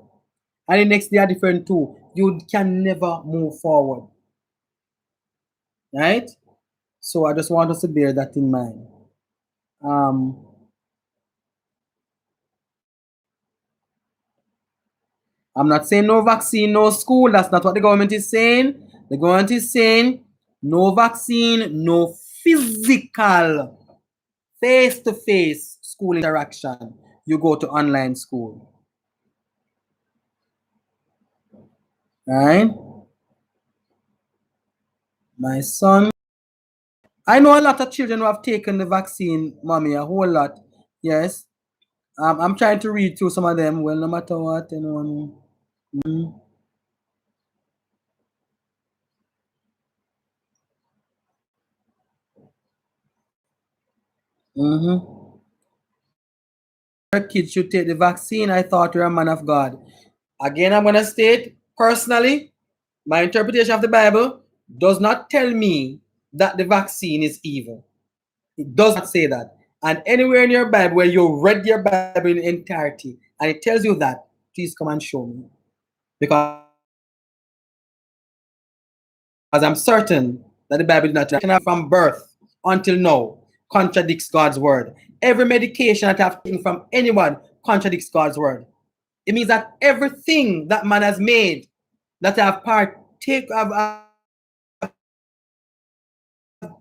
And the next day a different 2. You can never move forward. Right? So I just want us to bear that in mind. I'm not saying no vaccine, no school. That's not what the government is saying. The government is saying no vaccine, no physical face-to-face school interaction. You go to online school. Right? My son. I know a lot of children who have taken the vaccine, mommy, a whole lot. Yes. I'm trying to read through some of them. Well, no matter what, anyone. Kids should take the vaccine. I thought you're a man of God. Again, I'm going to state personally, my interpretation of the Bible does not tell me that the vaccine is evil. It does not say that. And anywhere in your Bible where you read your Bible in entirety and it tells you that, please come and show me. Because I'm certain that the Bible did not from birth until now contradicts God's word. Every medication that I've taken from anyone contradicts God's word. It means that everything that man has made that I've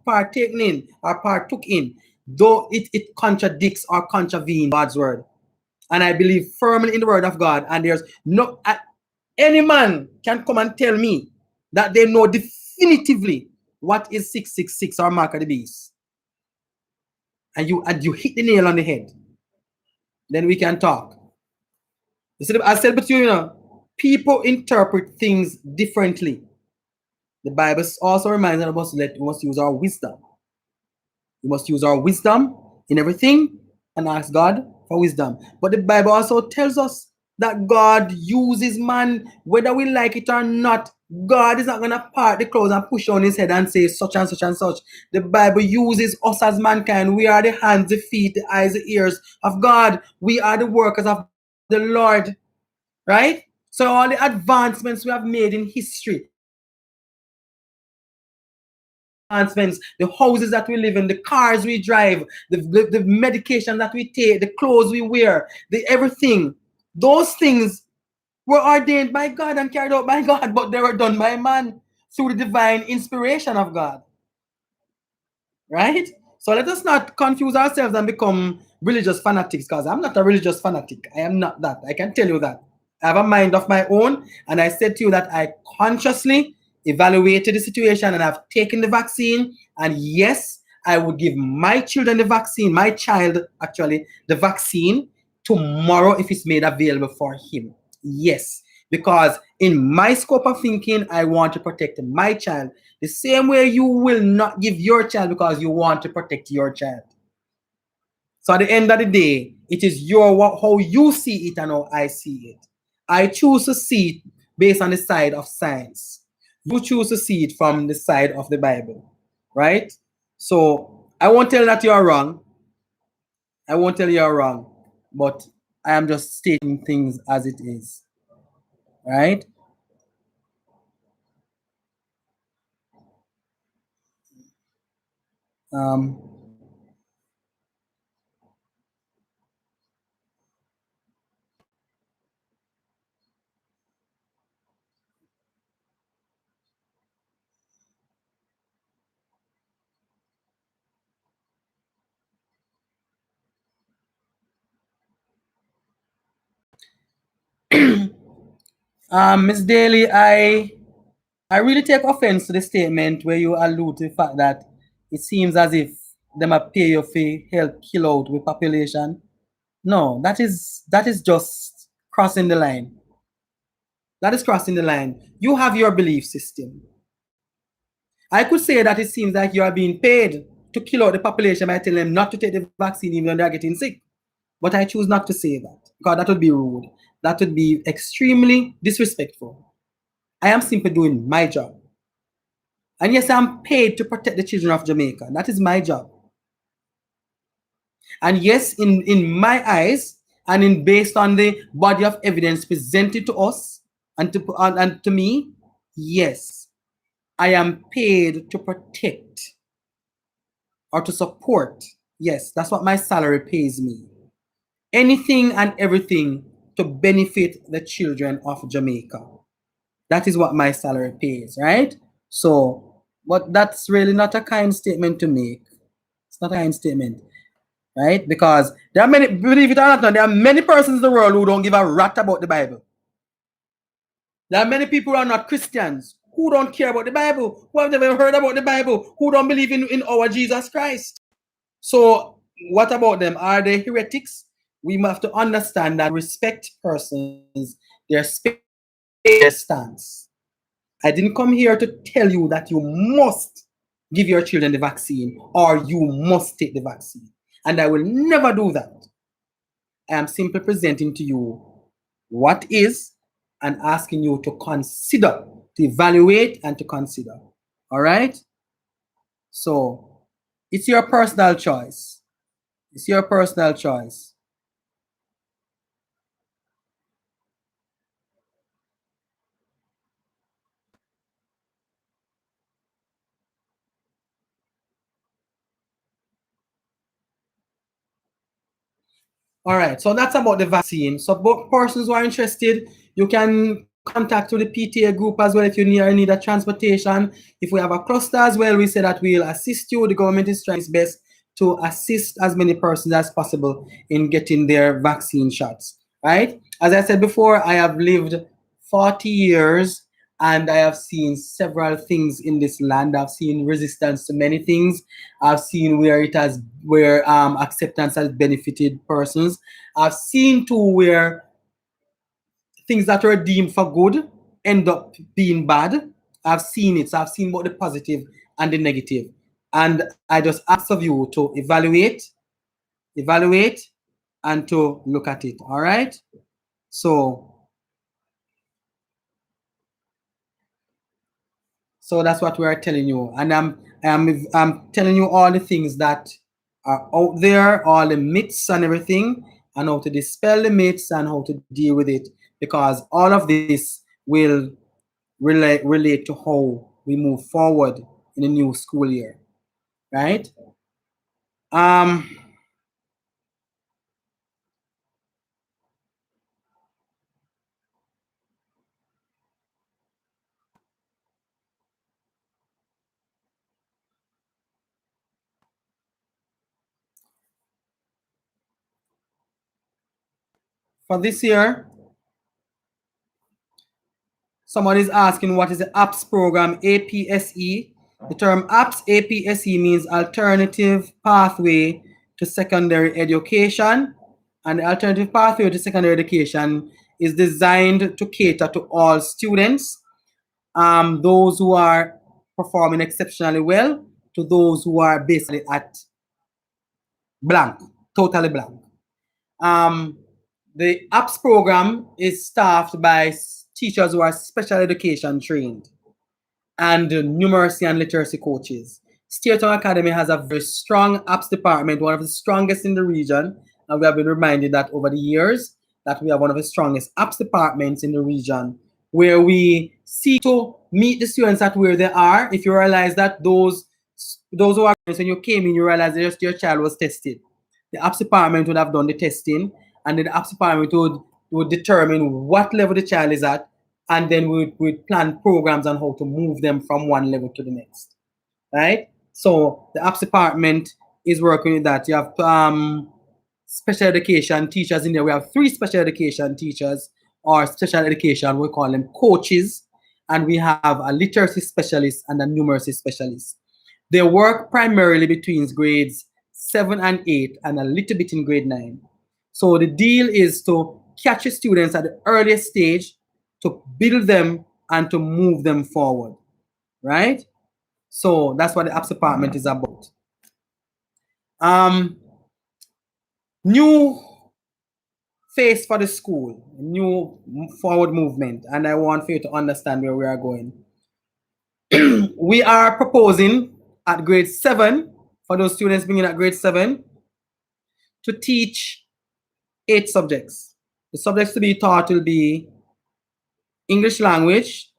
partaken in or partook in, though it contradicts or contravenes God's word. And I believe firmly in the word of God. And there's no any man can come and tell me that they know definitively what is 666 or mark of the beast. And you hit the nail on the head. Then we can talk. I said, but people interpret things differently. The Bible also reminds us that we must use our wisdom. We must use our wisdom in everything and ask God for wisdom. But the Bible also tells us that God uses man, whether we like it or not. God is not going to part the clothes and push on his head and say such and such and such. The Bible uses us as mankind. We are the hands, the feet, the eyes, the ears of God. We are the workers of the Lord. Right? So all the advancements we have made in history, the houses that we live in, the cars we drive, the medication that we take, the clothes we wear, the everything, those things were ordained by God and carried out by God, but they were done by man through the divine inspiration of God. Right? So let us not confuse ourselves and become religious fanatics, because I'm not a religious fanatic. I am not that. I can tell you that. I have a mind of my own, and I said to you that I consciously evaluated the situation and I've taken the vaccine. And yes, I would give my children the vaccine, my child actually, the vaccine tomorrow if it's made available for him. Yes, because in my scope of thinking, I want to protect my child the same way you will not give your child because you want to protect your child. So at the end of the day, it is how you see it and how I see it. I choose to see it based on the side of science. You choose to see it from the side of the Bible, right? So I won't tell you that you're wrong. I won't tell you you're wrong, but I am just stating things as it is, right? Ms. Daly, I really take offense to the statement where you allude to the fact that it seems as if them are pay you for help kill out with population. No, that is just crossing the line. That is crossing the line. You have your belief system. I could say that it seems like you are being paid to kill out the population by telling them not to take the vaccine even when they are getting sick. But I choose not to say that because that would be rude. That would be extremely disrespectful. I am simply doing my job. And yes, I'm paid to protect the children of Jamaica. That is my job. And yes, in my eyes, and in based on the body of evidence presented to us and to me, yes, I am paid to protect or to support. Yes, that's what my salary pays me. Anything and everything to benefit the children of Jamaica. That is what my salary pays, right? So, but that's really not a kind statement to make. It's not a kind statement, right? Because there are many, believe it or not, there are many persons in the world who don't give a rat about the Bible. There are many people who are not Christians, who don't care about the Bible, who have never heard about the Bible, who don't believe in our Jesus Christ. So, what about them? Are they heretics? We have to understand that respect persons, their space, their stance. I didn't come here to tell you that you must give your children the vaccine or you must take the vaccine. And I will never do that. I am simply presenting to you what is and asking you to consider, to evaluate and to consider. All right? So it's your personal choice. It's your personal choice. All right, so that's about the vaccine. So both persons who are interested, you can contact to the PTA group as well if you need a transportation. If we have a cluster as well, we say that we'll assist you. The government is trying its best to assist as many persons as possible in getting their vaccine shots, right? As I said before, I have lived 40 years and I have seen several things in this land. I've seen resistance to many things. I've seen where acceptance has benefited persons. I've seen too where things that were deemed for good end up being bad. I've seen it. So I've seen both the positive and the negative. And I just ask of you to evaluate, and to look at it. All right. So that's what we are telling you, and I'm telling you all the things that are out there, all the myths and everything, and how to dispel the myths and how to deal with it, because all of this will relate to how we move forward in the new school year, right? Um, for this year, someone is asking what is the APS program, APSE. The term APS, APSE means Alternative Pathway to Secondary Education. And the Alternative Pathway to Secondary Education is designed to cater to all students, those who are performing exceptionally well to those who are basically at blank, totally blank. The APS program is staffed by teachers who are special education trained and numeracy and literacy coaches. Staton Academy has a very strong apps department, one of the strongest in the region, and we have been reminded that over the years that we have one of the strongest apps departments in the region, where we seek to meet the students at where they are. If you realize that those who are, when you came in, you realize that your child was tested, the apps department would have done the testing, and then the apps department would determine what level the child is at, and then we'd plan programs on how to move them from one level to the next, right? So the apps department is working with that. You have special education teachers in there. We have 3 special education teachers or special education, we call them coaches, and we have a literacy specialist and a numeracy specialist. They work primarily between grades 7 and 8 and a little bit in grade 9. So the deal is to catch the students at the earliest stage, to build them and to move them forward, right? So that's what the apps department is about. New face for the school, new forward movement, and I want for you to understand where we are going. we are proposing at grade 7, for those students beginning at grade 7, to teach 8 subjects. The subjects to be taught will be English language,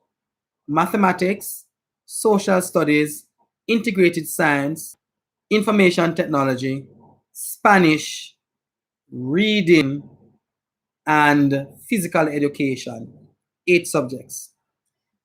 mathematics, social studies, integrated science, information technology, Spanish, reading, and physical education. 8 subjects.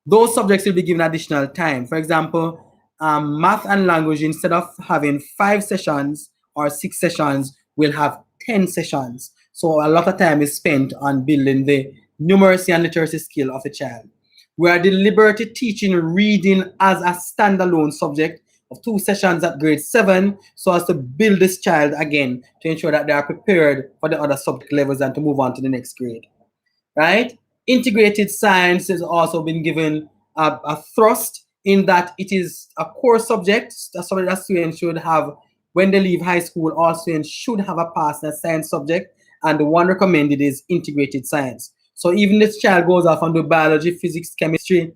Those subjects will be given additional time. For example, math and language, instead of having 5 sessions or 6 sessions, will have 10 sessions. So a lot of time is spent on building the numeracy and literacy skill of a child. We are deliberately teaching reading as a standalone subject of 2 sessions at grade 7, so as to build this child again to ensure that they are prepared for the other subject levels and to move on to the next grade. Right? Integrated science has also been given a thrust in that it is a core subject, a subject that students should have when they leave high school. All students should have a pass in a science subject, and the one recommended is integrated science. So even if this child goes off and do biology, physics, chemistry,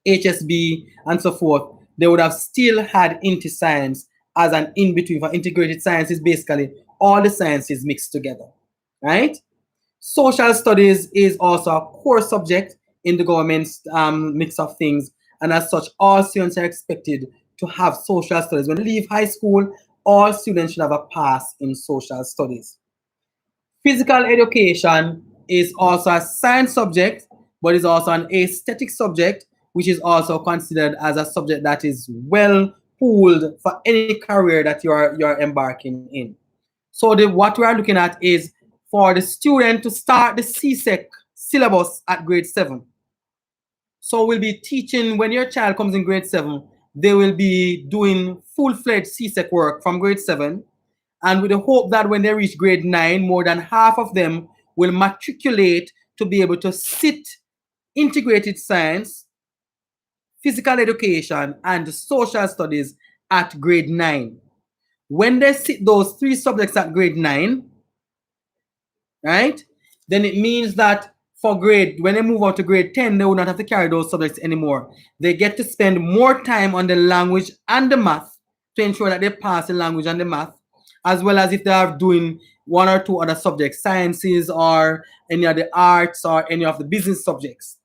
HSB, and so forth, they would have still had into science as an in-between. For integrated science is basically all the sciences mixed together, right? Social studies is also a core subject in the government's mix of things, and as such, all students are expected to have social studies. When they leave high school, all students should have a pass in social studies. Physical education is also a science subject, but is also an aesthetic subject, which is also considered as a subject that is well pooled for any career that you're embarking in. So what we are looking at is for the student to start the CSEC syllabus at grade 7. So we'll be teaching, when your child comes in grade 7, they will be doing full-fledged CSEC work from grade 7. And with the hope that when they reach grade 9, more than half of them will matriculate to be able to sit integrated science, physical education, and social studies at grade 9. When they sit those 3 subjects at grade 9, right, then it means that when they move on to grade 10, they will not have to carry those subjects anymore. They get to spend more time on the language and the math to ensure that they pass the language and the math, as well as if they are doing 1 or 2 other subjects, sciences or any of the arts or any of the business subjects.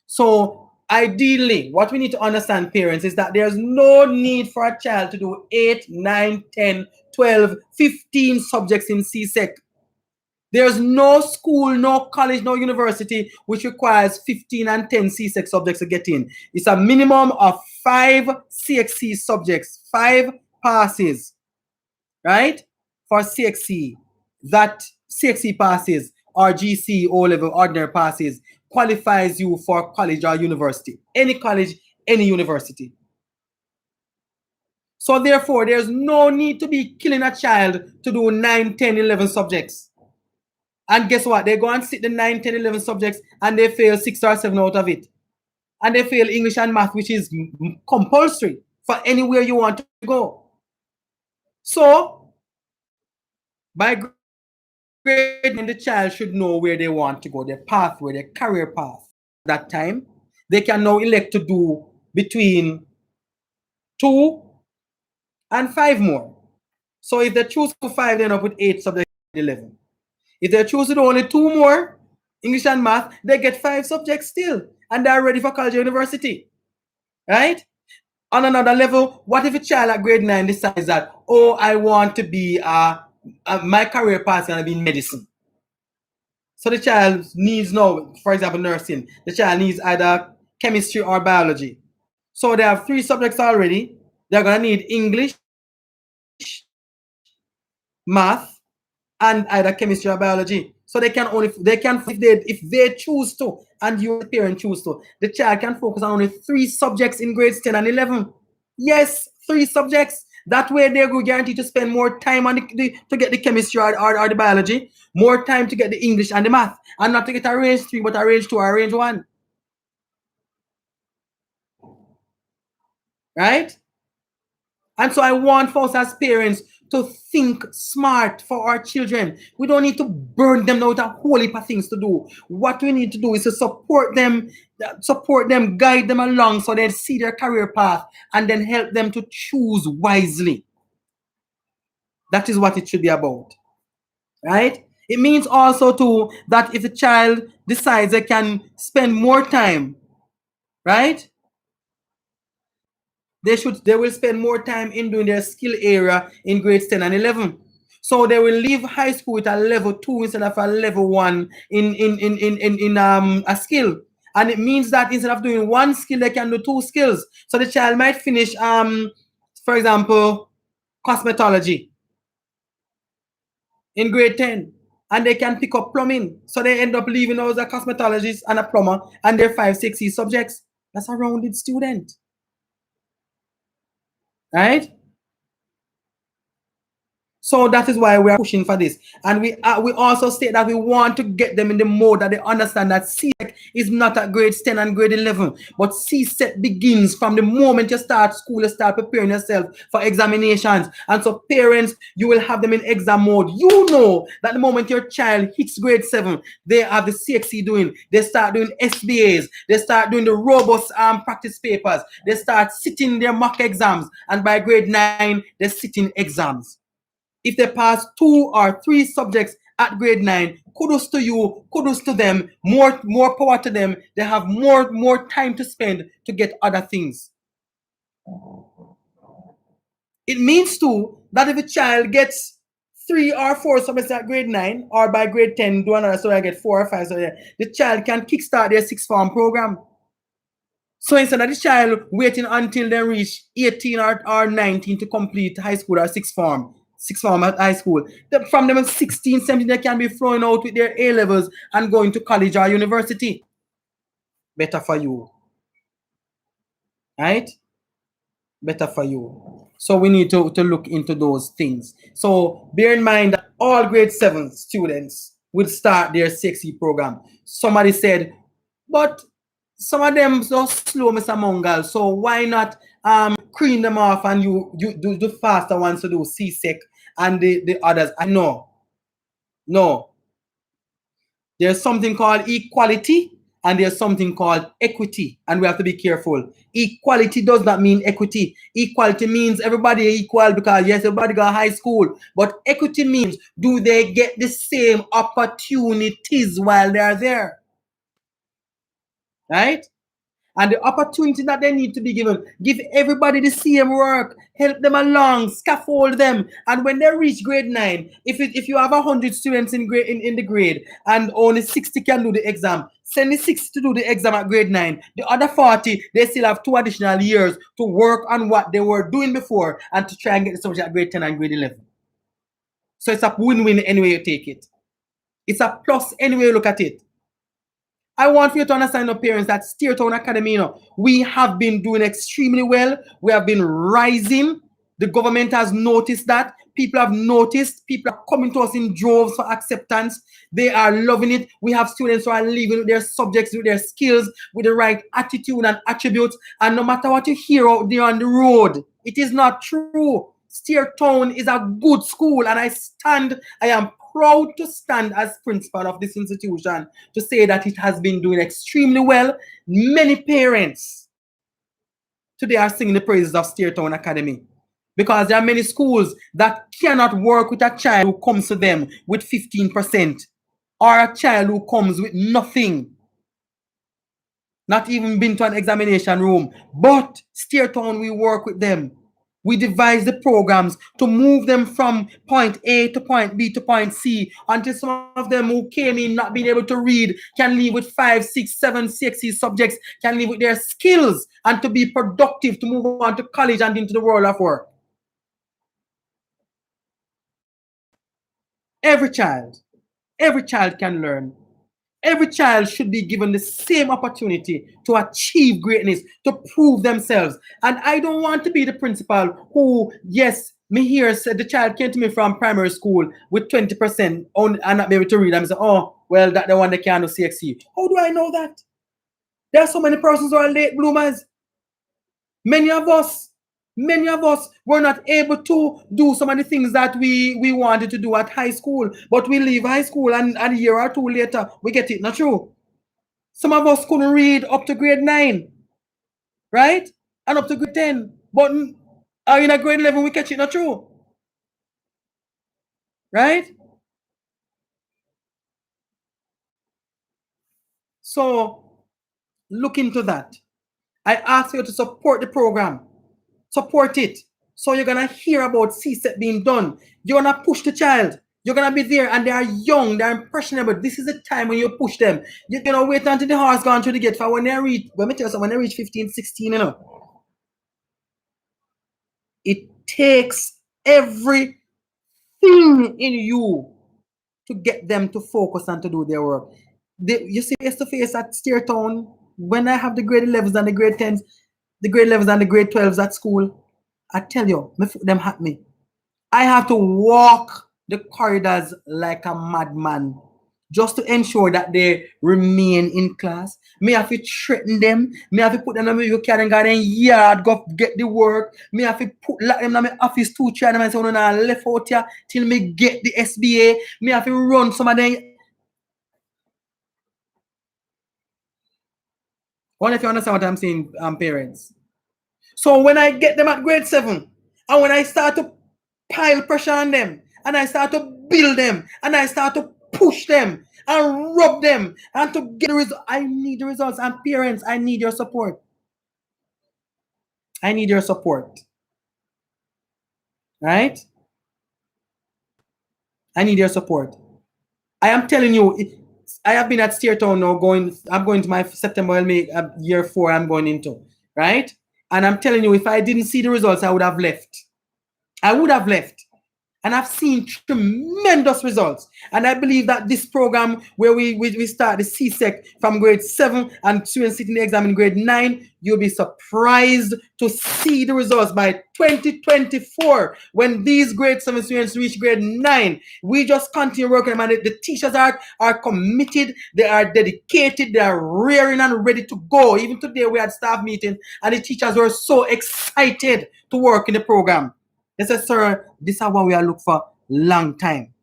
So ideally, what we need to understand, parents, is that there's no need for a child to do 8, 9, 10, 12, 15 subjects in CSEC. There's no school, no college, no university which requires 15 and 10 CSEC subjects to get in. It's a minimum of 5 CXC subjects, 5 passes, right? For CXC. That CXC passes or GC, O-level, ordinary passes qualifies you for college or university. Any college, any university. So therefore, there's no need to be killing a child to do 9, 10, 11 subjects. And guess what? They go and sit the 9, 10, 11 subjects and they fail 6 or 7 out of it. And they fail English and math, which is compulsory for anywhere you want to go. So, by grade 9, the child should know where they want to go, their pathway, their career path. That time, they can now elect to do between 2 and 5 more. So if they choose 5, they end up with 8 subjects, 11. If they choose to do only 2 more, English and math, they get 5 subjects still, and they're ready for college or university, right? On another level, what if a child at grade 9 decides that, oh, I want to be, my career path is going to be in medicine. So the child needs now, for example, nursing. The child needs either chemistry or biology. So they have 3 subjects already. They're going to need English, math, and either chemistry or biology. So if they choose to, and your parent choose to, the child can focus on only 3 subjects in grades 10 and 11. Yes, 3 subjects. That way they're guaranteed to spend more time on to get the chemistry or the biology, more time to get the English and the math, and not to get a range 3, but a range 2 or a range 1. Right? And so I want folks as parents to think smart for our children. We don't need to burn them out a whole heap of things to do. What we need to do is to support them, guide them along so they see their career path, and then help them to choose wisely. That is what it should be about, right? It means also too that if a child decides they can spend more time, right? They will spend more time in doing their skill area in grades 10 and 11. So they will leave high school with a level 2 instead of a level 1 in a skill. And it means that instead of doing one skill, they can do 2 skills. So the child might finish, for example, cosmetology in grade 10, and they can pick up plumbing. So they end up leaving as a cosmetologist and a plumber, and they're 5, 6 subjects. That's a rounded student, right? So that is why we are pushing for this. And we also state that we want to get them in the mode that they understand that CSEC is not at grades 10 and grade 11, but CSEC begins from the moment you start school, you start preparing yourself for examinations. And so parents, you will have them in exam mode. You know that the moment your child hits grade 7, they have the CXC doing, they start doing SBAs, they start doing the robust practice papers, they start sitting their mock exams, and by grade 9, they're sitting exams. If they pass 2 or 3 subjects at grade 9, kudos to you, kudos to them, more power to them. They have more time to spend to get other things. It means too that if a child gets 3 or 4 subjects at grade 9, or by grade 10 do another, so I get 4 or 5, so the child can kickstart their 6th form program. So instead of the child waiting until they reach 18 or 19 to complete high school or 6th form at high school, from them at 16, 17, they can be flowing out with their A levels and going to college or university. Better for you, right? Better for you. So we need to look into those things. So bear in mind that all grade 7 students will start their CXE program. Somebody said, but some of them so slow, Mr. Mungal, so why not cream them off and you do the faster ones to do CSEC and the others? I know. No. There's something called equality and there's something called equity, and we have to be careful. Equality does not mean equity. Equality means everybody equal because yes, everybody got high school, but equity means do they get the same opportunities while they are there? Right? And the opportunity that they need to be given, give everybody the same work, help them along, scaffold them. And when they reach grade 9, if you have 100 students in the grade and only 60 can do the exam, send the 60 to do the exam at grade 9. The other 40, they still have 2 additional years to work on what they were doing before and to try and get the subject at grade 10 and grade 11. So it's a win-win anyway you take it. It's a plus anyway you look at it. I want you to understand, parents, that Steertown Academy, we have been doing extremely well. We have been rising. The government has noticed that. People have noticed. People are coming to us in droves for acceptance. They are loving it. We have students who are living with their subjects, with their skills, with the right attitude and attributes. And no matter what you hear out there on the road, it is not true. Steertown is a good school, and I am proud to stand as principal of this institution to say that it has been doing extremely well. Many parents today are singing the praises of Steertown Academy because there are many schools that cannot work with a child who comes to them with 15% or a child who comes with nothing, not even been to an examination room. But Steertown, we work with them. We devise the programs to move them from point A to point B to point C until some of them who came in not being able to read can leave with 5, 6, 7 CXC subjects, can leave with their skills and to be productive, to move on to college and into the world of work. Every child can learn. Every child should be given the same opportunity to achieve greatness, to prove themselves. And I don't want to be the principal who, yes, me here said the child came to me from primary school with 20% on and not be able to read. I'm saying, oh, well, that's the one that can't do CXC. How do I know that? There are so many persons who are late bloomers. Many of us, Many of us were not able to do some of the things that we wanted to do at high school, but we leave high school and a year or two later, we get it. Not true. Some of us couldn't read up to grade 9, right? And up to grade 10. But in a grade 11, we catch it. Not true. Right? So look into that. I ask you to support the program. Support it. So you're going to hear about CSET being done. You're going to push the child. You're going to be there, and they are young. They're impressionable. This is the time when you push them. You're going to wait until the horse gone through the gate. For when they reach, let me tell you something, when they reach 15, 16, it takes everything in you to get them to focus and to do their work. You see face-to-face at Steertown, when I have the grade 11s and the grade 10s, the grade 11s and the grade 12s at school, I tell you, them at me. I have to walk the corridors like a madman just to ensure that they remain in class. Me have to threaten them. Me have to put them in my car and go in yard, go get the work. Me have to lock them in my office 2, 3 of them and say, no, I left out here till me get the SBA. Me have to run some of them. I wonder if you understand what I'm saying, parents. So when I get them at grade 7, and when I start to pile pressure on them, and I start to build them, and I start to push them and rub them, and to get the results, I need the results. And parents, I need your support. I need your support. Right? I need your support. I am telling you, I have been at Steertown now I'm going to my September year 4 I'm going into, right? And I'm telling you, if I didn't see the results, I would have left. I would have left. And I've seen tremendous results. And I believe that this program where we start the CSEC from grade 7 and students sitting the exam in grade 9, you'll be surprised to see the results by 2024 when these grade 7 students reach grade 9. We just continue working, and the teachers are committed, they are dedicated, they are rearing and ready to go. Even today we had staff meeting and the teachers were so excited to work in the program. They said, sir, this is what we are looking for long time.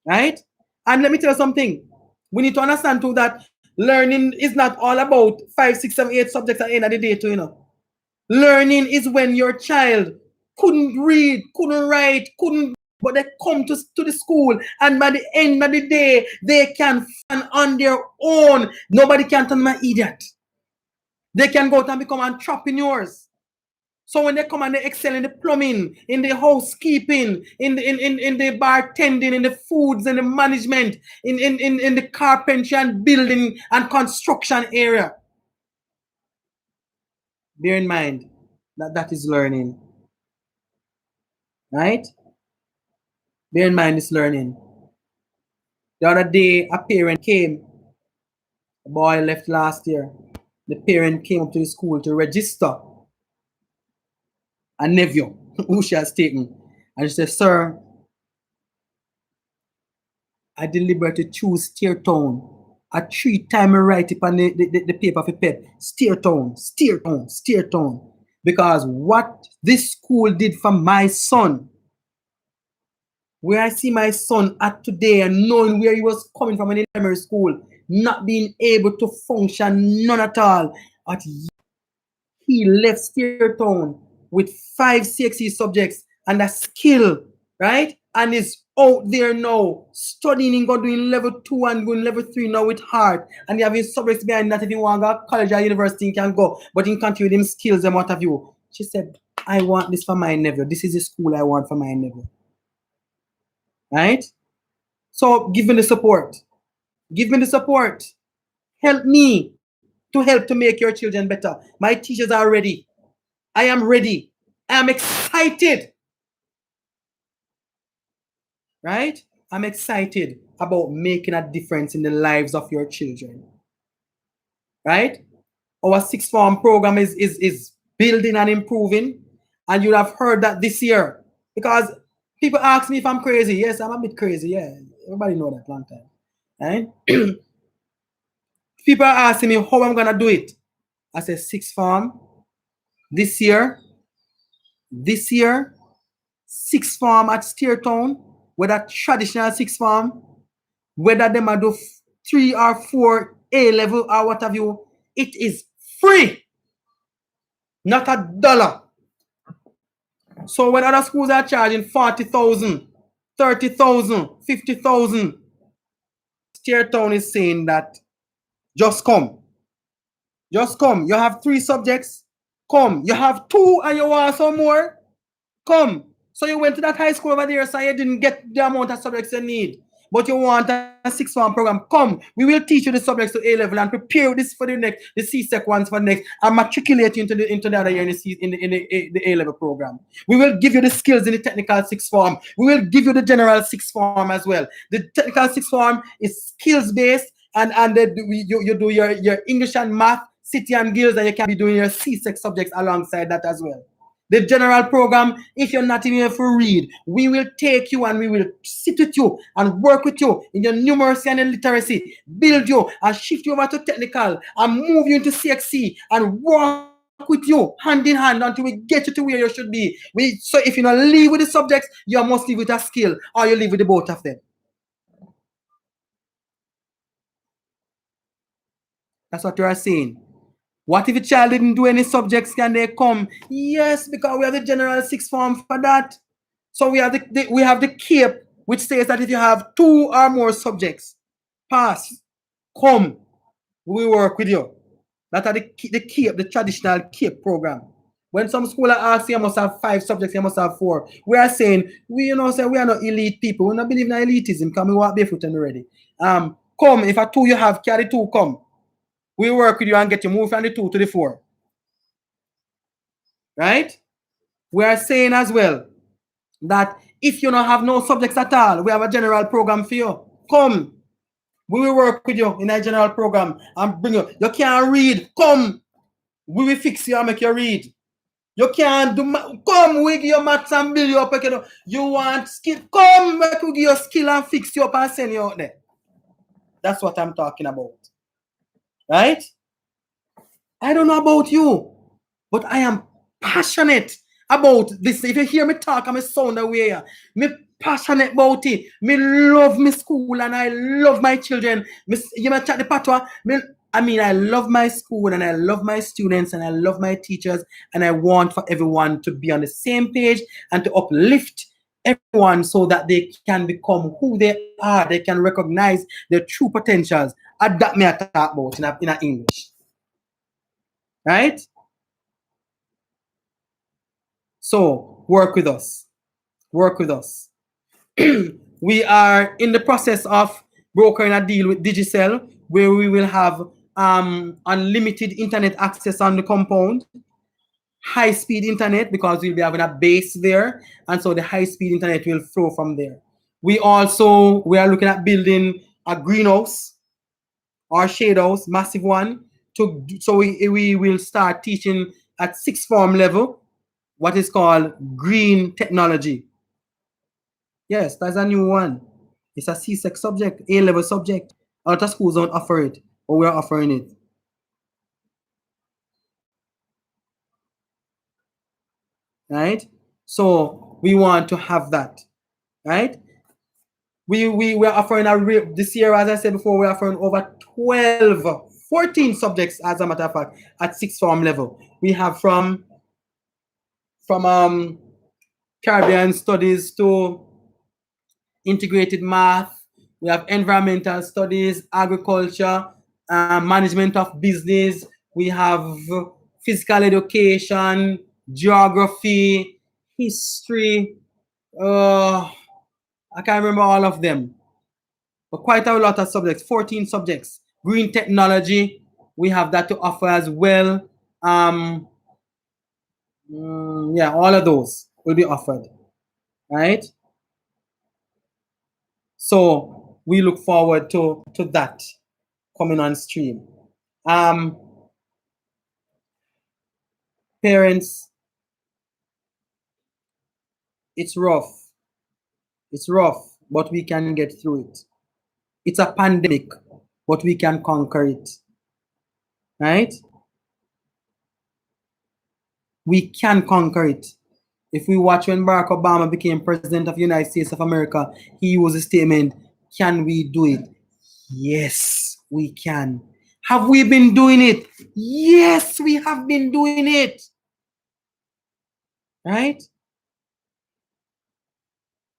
Right? And let me tell you something. We need to understand too that learning is not all about 5, 6, 7, 8 subjects at the end of the day too, Learning is when your child couldn't read, couldn't write, but they come to the school, and by the end of the day, they can stand on their own. Nobody can turn them an idiot. They can go out and become entrepreneurs. So when they come and they excel in the plumbing, in the housekeeping, in the bartending, in the foods and the management, in the carpentry and building and construction area, bear in mind that is learning. Right? Bear in mind it's learning. The other day, a parent came. A boy left last year. The parent came up to the school to register a nephew who she has taken. And she said, sir, I deliberately choose Steertown. A 3 times I write it on the paper for PEP. Steertown. Because what this school did for my son, where I see my son at today and knowing where he was coming from in primary school, not being able to function, none at all, but he left Steertown with 5 CXE subjects and a skill, right? And is out there now studying, doing level 2 and going level 3 now with heart. And he having subjects behind that if he want to go to college or university, he can go. But he continue with him skills and what have you. She said, I want this for my nephew. This is the school I want for my nephew. Right? So give me the support. Give me the support. Help me to help to make your children better. My teachers are ready. I am ready. I am excited. Right? I'm excited about making a difference in the lives of your children. Right? Our 6th form program is building and improving. And you'll have heard that this year. Because people ask me if I'm crazy. Yes, I'm a bit crazy. Yeah. Everybody know that long time. Right? People are asking me how I'm going to do it. I said 6th form this year. this year, sixth form at Steertown, whether traditional sixth form, whether them are do 3 or 4 A level or what have you, it is free, not $1. So when other schools are charging 40,000, 30,000, 50,000, Steertown is saying that just come. Just come. You have 3 subjects. Come. You have 2 and you want some more. Come. So you went to that high school over there, so you didn't get the amount of subjects you need. But you want a 6th form program. Come. We will teach you the subjects to A level and prepare this for the next, the C-Sec ones for next, and matriculate you into the other year in the A level program. We will give you the skills in the technical 6th form. We will give you the general 6th form as well. The technical 6th form is skills based, and you do your English and math, city and guilds, and you can be doing your C-Sec subjects alongside that as well. The general program, if you're not even able to read, we will take you and we will sit with you and work with you in your numeracy and your literacy, build you and shift you over to technical and move you into CXC and work with you hand in hand until we get you to where you should be. So if you don't leave with the subjects, you must leave with a skill, or you leave with the both of them. That's what you are saying. What if a child didn't do any subjects? Can they come? Yes, because we have the general 6th form for that. So we have the CAPE, which says that if you have 2 or more subjects, pass, come, we work with you. That are the CAPE, the traditional CAPE program. When some school are asking, you must have 5 subjects, you must have 4. We are saying, we are not elite people. We don't believe in elitism. Come, we walk barefoot and ready. Come, if a 2 you have, carry 2, come. We work with you and get you moved from the 2 to the 4. Right? We are saying as well that if you don't have no subjects at all, we have a general program for you. Come. We will work with you in a general program and bring you. You can't read. Come. We will fix you and make you read. You can't do come, we give you maths and build you up. You want skill. Come, we give you skill and fix you up and send you out there. That's what I'm talking about. Right? I don't know about you, but I am passionate about this. If you hear me talk, I'm a sound away. Me passionate about it. Me love my school and I love my children. You may chat the patwa. I love my school and I love my students and I love my teachers, and I want for everyone to be on the same page and to uplift everyone so that they can become who they are. They can recognize their true potentials. And that me I talk about in English. Right? So work with us. Work with us. We are in the process of brokering a deal with Digicel, where we will have unlimited internet access on the compound, high-speed internet, because we'll be having a base there, and so the high-speed internet will flow from there. We are looking at building a greenhouse or shade house, massive one, so we will start teaching at 6th form level what is called green technology. Yes, that's a new one. It's a C-Sec subject, A-level subject. Other schools don't offer it, but we're offering it. Right? So we want to have that. Right? We're offering this year, as I said before, we're offering over 14 subjects, as a matter of fact, at 6th form level. We have from Caribbean studies to integrated math. We have environmental studies, agriculture, management of business. We have physical education, geography, history. I can't remember all of them, but quite a lot of subjects, 14 subjects. Green technology, we have that to offer as well. Yeah, all of those will be offered, right? So we look forward to that coming on stream. Parents, it's rough. It's rough, but we can get through it. It's a pandemic, but we can conquer it. Right? We can conquer it. If we watch when Barack Obama became president of the United States of America, he used the statement, can we do it? Yes, we can. Have we been doing it? Yes, we have been doing it. Right?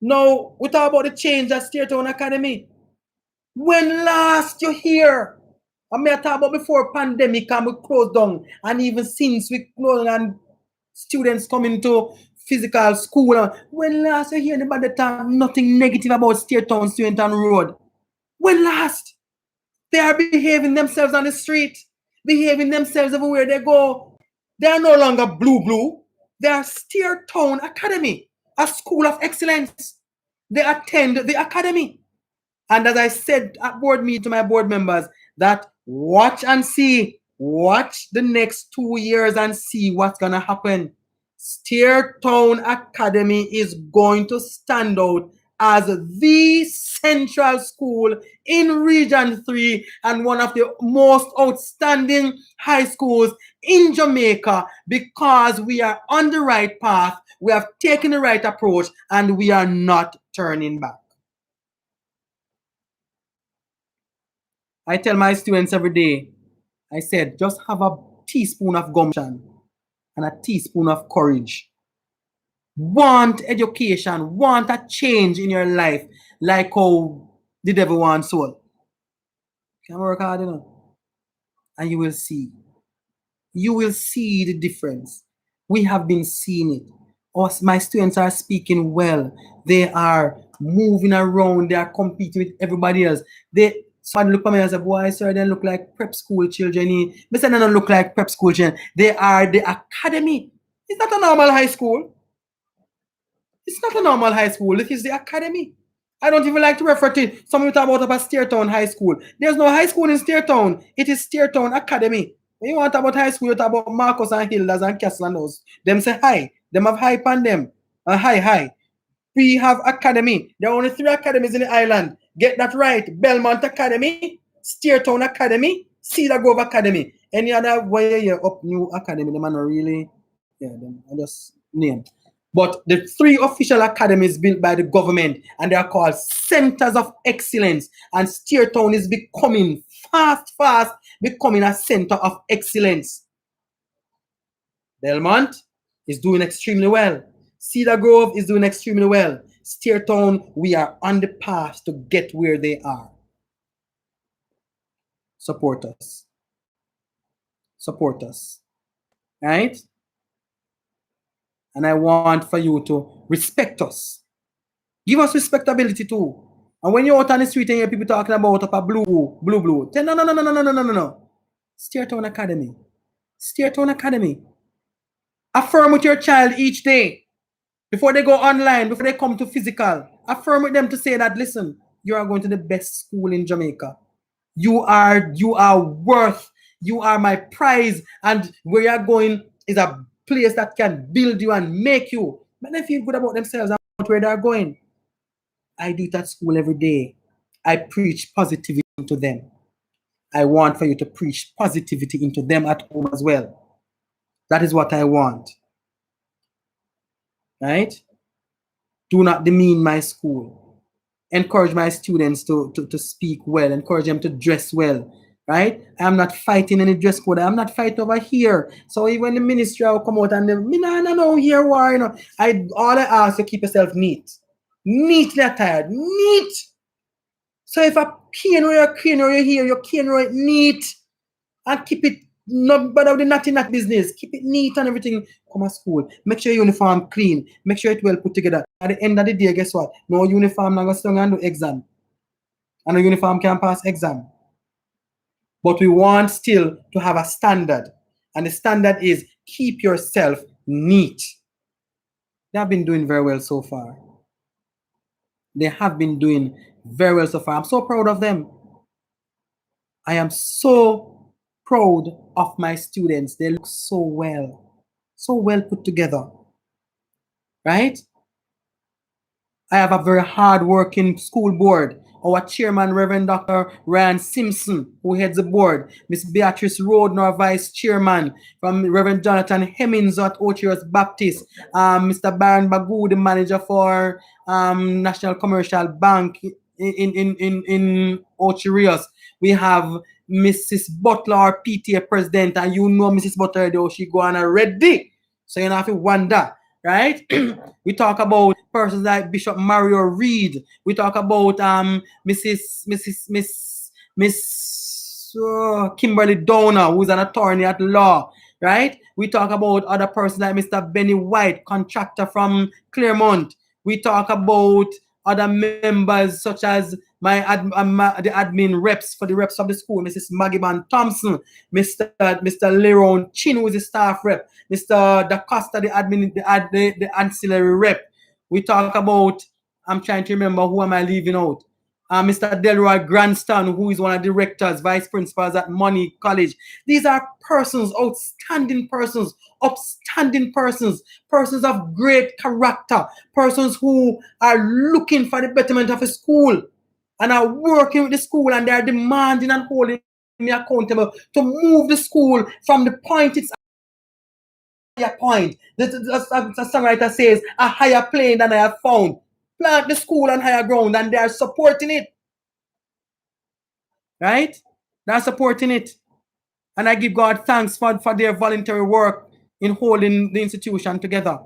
Now, we talk about the change at Steertown Academy. When last you hear? I mean, I talk about before pandemic and we closed down. And even since we closed and students coming to physical school. When last you hear anybody talk nothing negative about Steertown, Steertown Road? When last? They are behaving themselves on the street, behaving themselves everywhere they go. They are no longer blue. They are Steertown Academy, a school of excellence. They attend the academy. And as I said at board meeting to my board members, that watch and see, watch the next 2 years and see what's going to happen. Steertown Academy is going to stand out as the central school in Region 3 and one of the most outstanding high schools in Jamaica because we are on the right path, we have taken the right approach, and we are not turning back. I tell my students every day, I said, just have a teaspoon of gumption and a teaspoon of courage. Want education, want a change in your life, like how the devil wants soul. Can work hard, you know, and you will see. You will see the difference. We have been seeing it. My students are speaking well. They are moving around. They are competing with everybody else. Somebody look at me and say, boy, sir, they look like prep school children. But they don't look like prep school children. They are the academy. It's not a normal high school. It's not a normal high school. It is the academy. I don't even like to refer to it. Some people talk about a Steertown High School. There's no high school in Steertown. It is Steertown Academy. When you want to talk about high school, you talk about Marcus and Hildas and Castle and those. Them say hi. Them have hype on them. Hi. We have academy. There are only 3 academies in the island. Get that right. Belmont Academy, Steertown Academy, Cedar Grove Academy. Any other way you're up new academy, them are not really, them I just name. But the 3 official academies built by the government, and they are called centers of excellence. And Steertown is becoming fast, becoming a center of excellence. Belmont is doing extremely well. Cedar Grove is doing extremely well. Steertown, we are on the path to get where they are. Support us. Support us. Right? And I want for you to respect us. Give us respectability too. And when you're out on the street and you hear people talking about a blue, tell no. Steertown Academy. Steertown Academy. Affirm with your child each day. Before they go online, before they come to physical, affirm with them to say that, listen, you are going to the best school in Jamaica. You are worth, you are my prize, and where you're going is a place that can build you and make you. But they feel good about themselves and about where they're going. I do it at school every day. I preach positivity to them. I want for you to preach positivity into them at home as well. That is what I want. Right? Do not demean my school. Encourage my students to speak well. Encourage them to dress well. Right? I'm not fighting any dress code. I'm not fighting over here. So even the ministry will come out and they, no, here war, you know. All I ask you, keep yourself neat. Neatly attired. Neat. So if a cane or your cane or your hair, your cane or it neat. And keep it not bother with the naughty business. Keep it neat and everything. Come to school. Make sure your uniform clean. Make sure it well put together. At the end of the day, guess what? No uniform not going to stand and do exam. And the uniform can pass exam. But we want still to have a standard. And the standard is keep yourself neat. They have been doing very well so far. They have been doing very well so far. I'm so proud of them. I am so proud of my students. They look so well put together. Right? I have a very hard-working school board. Our chairman, Reverend Dr. Ryan Simpson, who heads the board. Miss Beatrice Rodner, our vice chairman. From Reverend Jonathan Hemmings at Ochios Baptist. Mr. Baron Bagu, the manager for National Commercial Bank in Ocherios. We have Mrs. Butler, our PTA president, and you know Mrs. Butler, though she go on already. So you don't have to wonder, right? We talk about persons like Bishop Mario Reed. We talk about Miss Kimberly Downer, who's an attorney at law, right? We talk about other persons like Mr. Benny White, contractor from Claremont. We talk about other members such as the admin reps for the reps of the school, Mrs. Maggie Van Thompson, Mr. Leron Chin, who is the staff rep, Mr. Da Costa, the admin, the ancillary rep. We talk about, I'm trying to remember who am I leaving out. Mr. Delroy Granston, who is one of the directors, vice principals at Money College. These are persons, outstanding persons, upstanding persons, persons of great character, persons who are looking for the betterment of a school and are working with the school, and they are demanding and holding me accountable to move the school from the point it's higher point. The songwriter says, a higher plane than I have found. Plant the school on higher ground, and they are supporting it. Right? They are supporting it. And I give God thanks for their voluntary work in holding the institution together.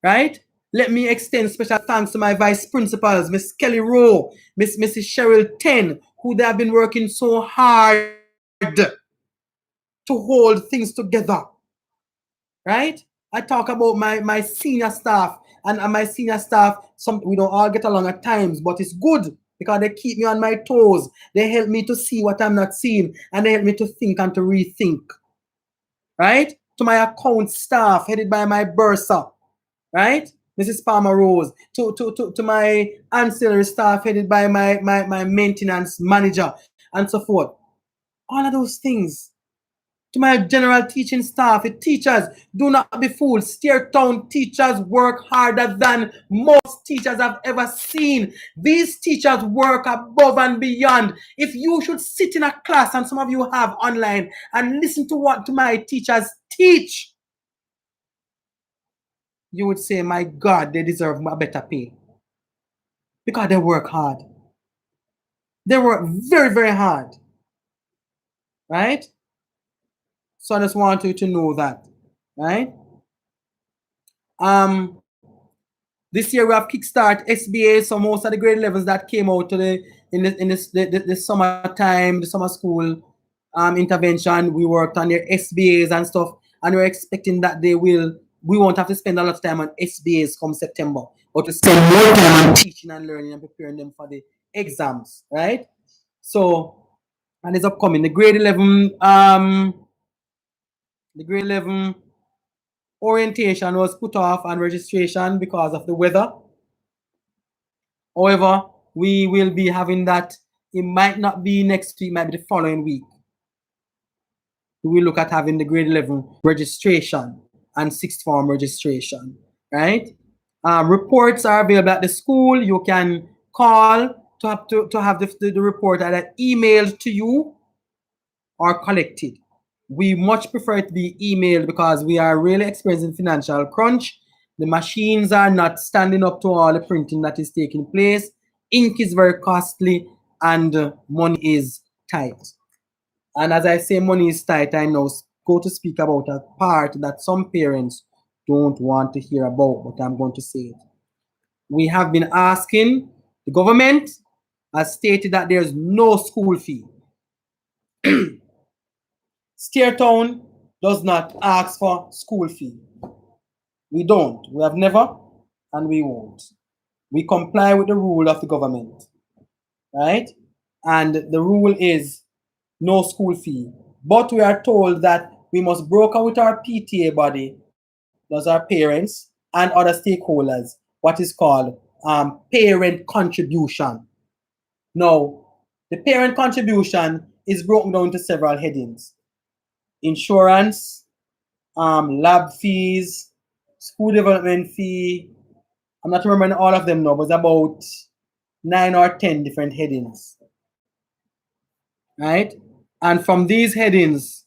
Right? Let me extend special thanks to my vice principals, Miss Kelly Rowe, Mrs. Cheryl Ten, who they have been working so hard to hold things together. Right? I talk about my senior staff, and my senior staff, we don't all get along at times, but it's good because they keep me on my toes. They help me to see what I'm not seeing, and they help me to think and to rethink. Right? To my account staff, headed by my bursar, right? Mrs. Palmer Rose, to my ancillary staff, headed by my maintenance manager, and so forth. All of those things. To my general teaching staff, the teachers, do not be fooled. Steertown teachers work harder than most teachers I've ever seen. These teachers work above and beyond. If you should sit in a class, and some of you have online, and listen to what my teachers teach, you would say, my God, they deserve a better pay. Because they work hard. They work very, very hard. Right? So I just want you to know that. Right? This year we have Kickstart SBA, so most of the grade levels that came out to the summertime, the summer school intervention, we worked on their SBAs and stuff, and we're expecting that we won't have to spend a lot of time on SBAs come September, but to spend more time on teaching and learning and preparing them for the exams, right? So, and it's upcoming. The grade 11 orientation was put off on registration because of the weather. However, we will be having that. It might not be next week, it might be the following week. We will look at having the grade 11 registration and sixth form registration, right? Reports are available at the school. You can call to have the report either emailed to you or collected. We much prefer it to be emailed because we are really experiencing financial crunch. The machines are not standing up to all the printing that is taking place. Ink is very costly and money is tight. And as I say money is tight, I now go to speak about a part that some parents don't want to hear about, but I'm going to say it. We have been asking, the government has stated that there's no school fee. Steertown does not ask for school fee. We don't. We have never, and we won't. We comply with the rule of the government, right? And the rule is no school fee. But we are told that we must broker with our PTA body, those are parents and other stakeholders, what is called parent contribution. Now, the parent contribution is broken down into several headings: insurance, lab fees, school development fee, I'm not remembering all of them now, but it's about 9 or 10 different headings. Right? And from these headings,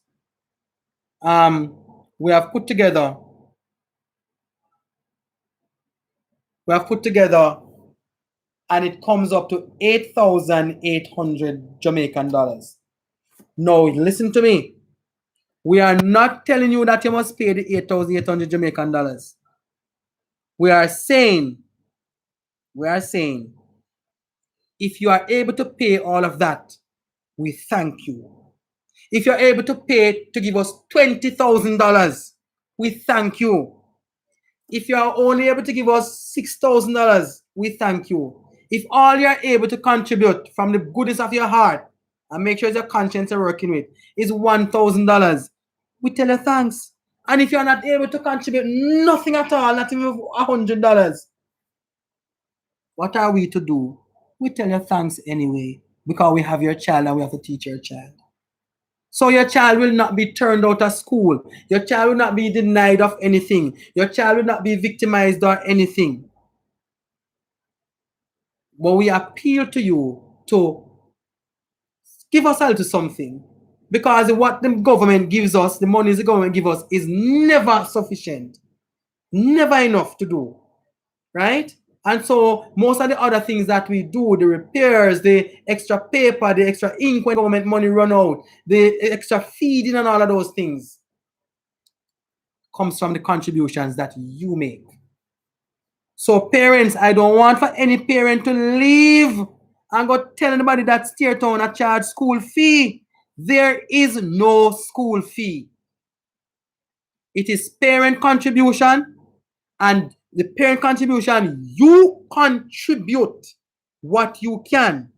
we have put together and it comes up to 8,800 Jamaican dollars. Now, listen to me. We are not telling you that you must pay the 8,800 Jamaican dollars. We are saying, if you are able to pay all of that, we thank you. If you're able to pay to give us $20,000, we thank you. If you are only able to give us $6,000, we thank you. If all you're able to contribute from the goodness of your heart, and make sure it's your conscience you're working with, is $1,000, we tell you thanks. And if you're not able to contribute nothing at all, not even $100, what are we to do? We tell you thanks anyway, because we have your child and we have to teach your child. So your child will not be turned out of school. Your child will not be denied of anything. Your child will not be victimized or anything. But we appeal to you to give us a little something. Because what the government gives us, the money the government gives us, is never sufficient. Never enough to do. Right? And so most of the other things that we do, the repairs, the extra paper, the extra ink when government money run out, the extra feeding and all of those things, comes from the contributions that you make. So parents, I don't want for any parent to leave and go tell anybody that Steertown a charge school fee. There is no school fee. It is parent contribution, and the parent contribution, you contribute what you can.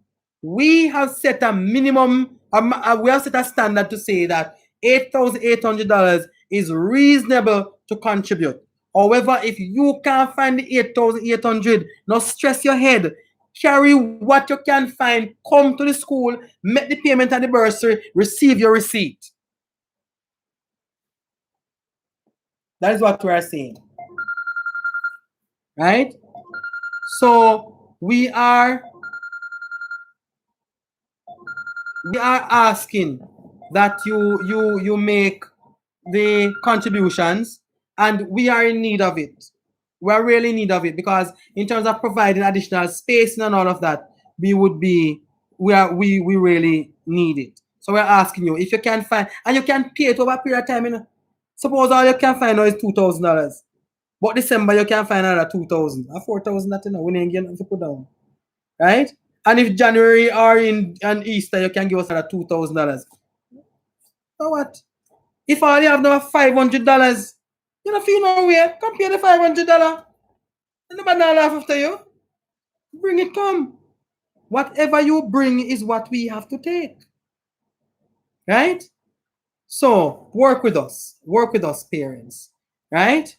We have set a minimum, we have set a standard to say that $8,800 is reasonable to contribute. However, if you can't find the 8,800, no stress your head. Carry what you can find, come to the school, make the payment and the bursary, receive your receipt. That is what we are saying. Right? So we are asking that you make the contributions, and we are in need of it. We are really in need of it, because in terms of providing additional space and all of that, we really need it. So we're asking you, if you can find, and you can pay it over a period of time, you know. Suppose all you can find now is $2,000. But December you can find another 2,000 or 4,000 that you know, we ain't getting to put down. Right? And if January or in Easter you can give us another $2,000. So what? If all you have now $500, you don't feel no way. Come pay the $500. Nobody not laugh after you. Bring it, come. Whatever you bring is what we have to take. Right? So work with us. Work with us, parents. Right?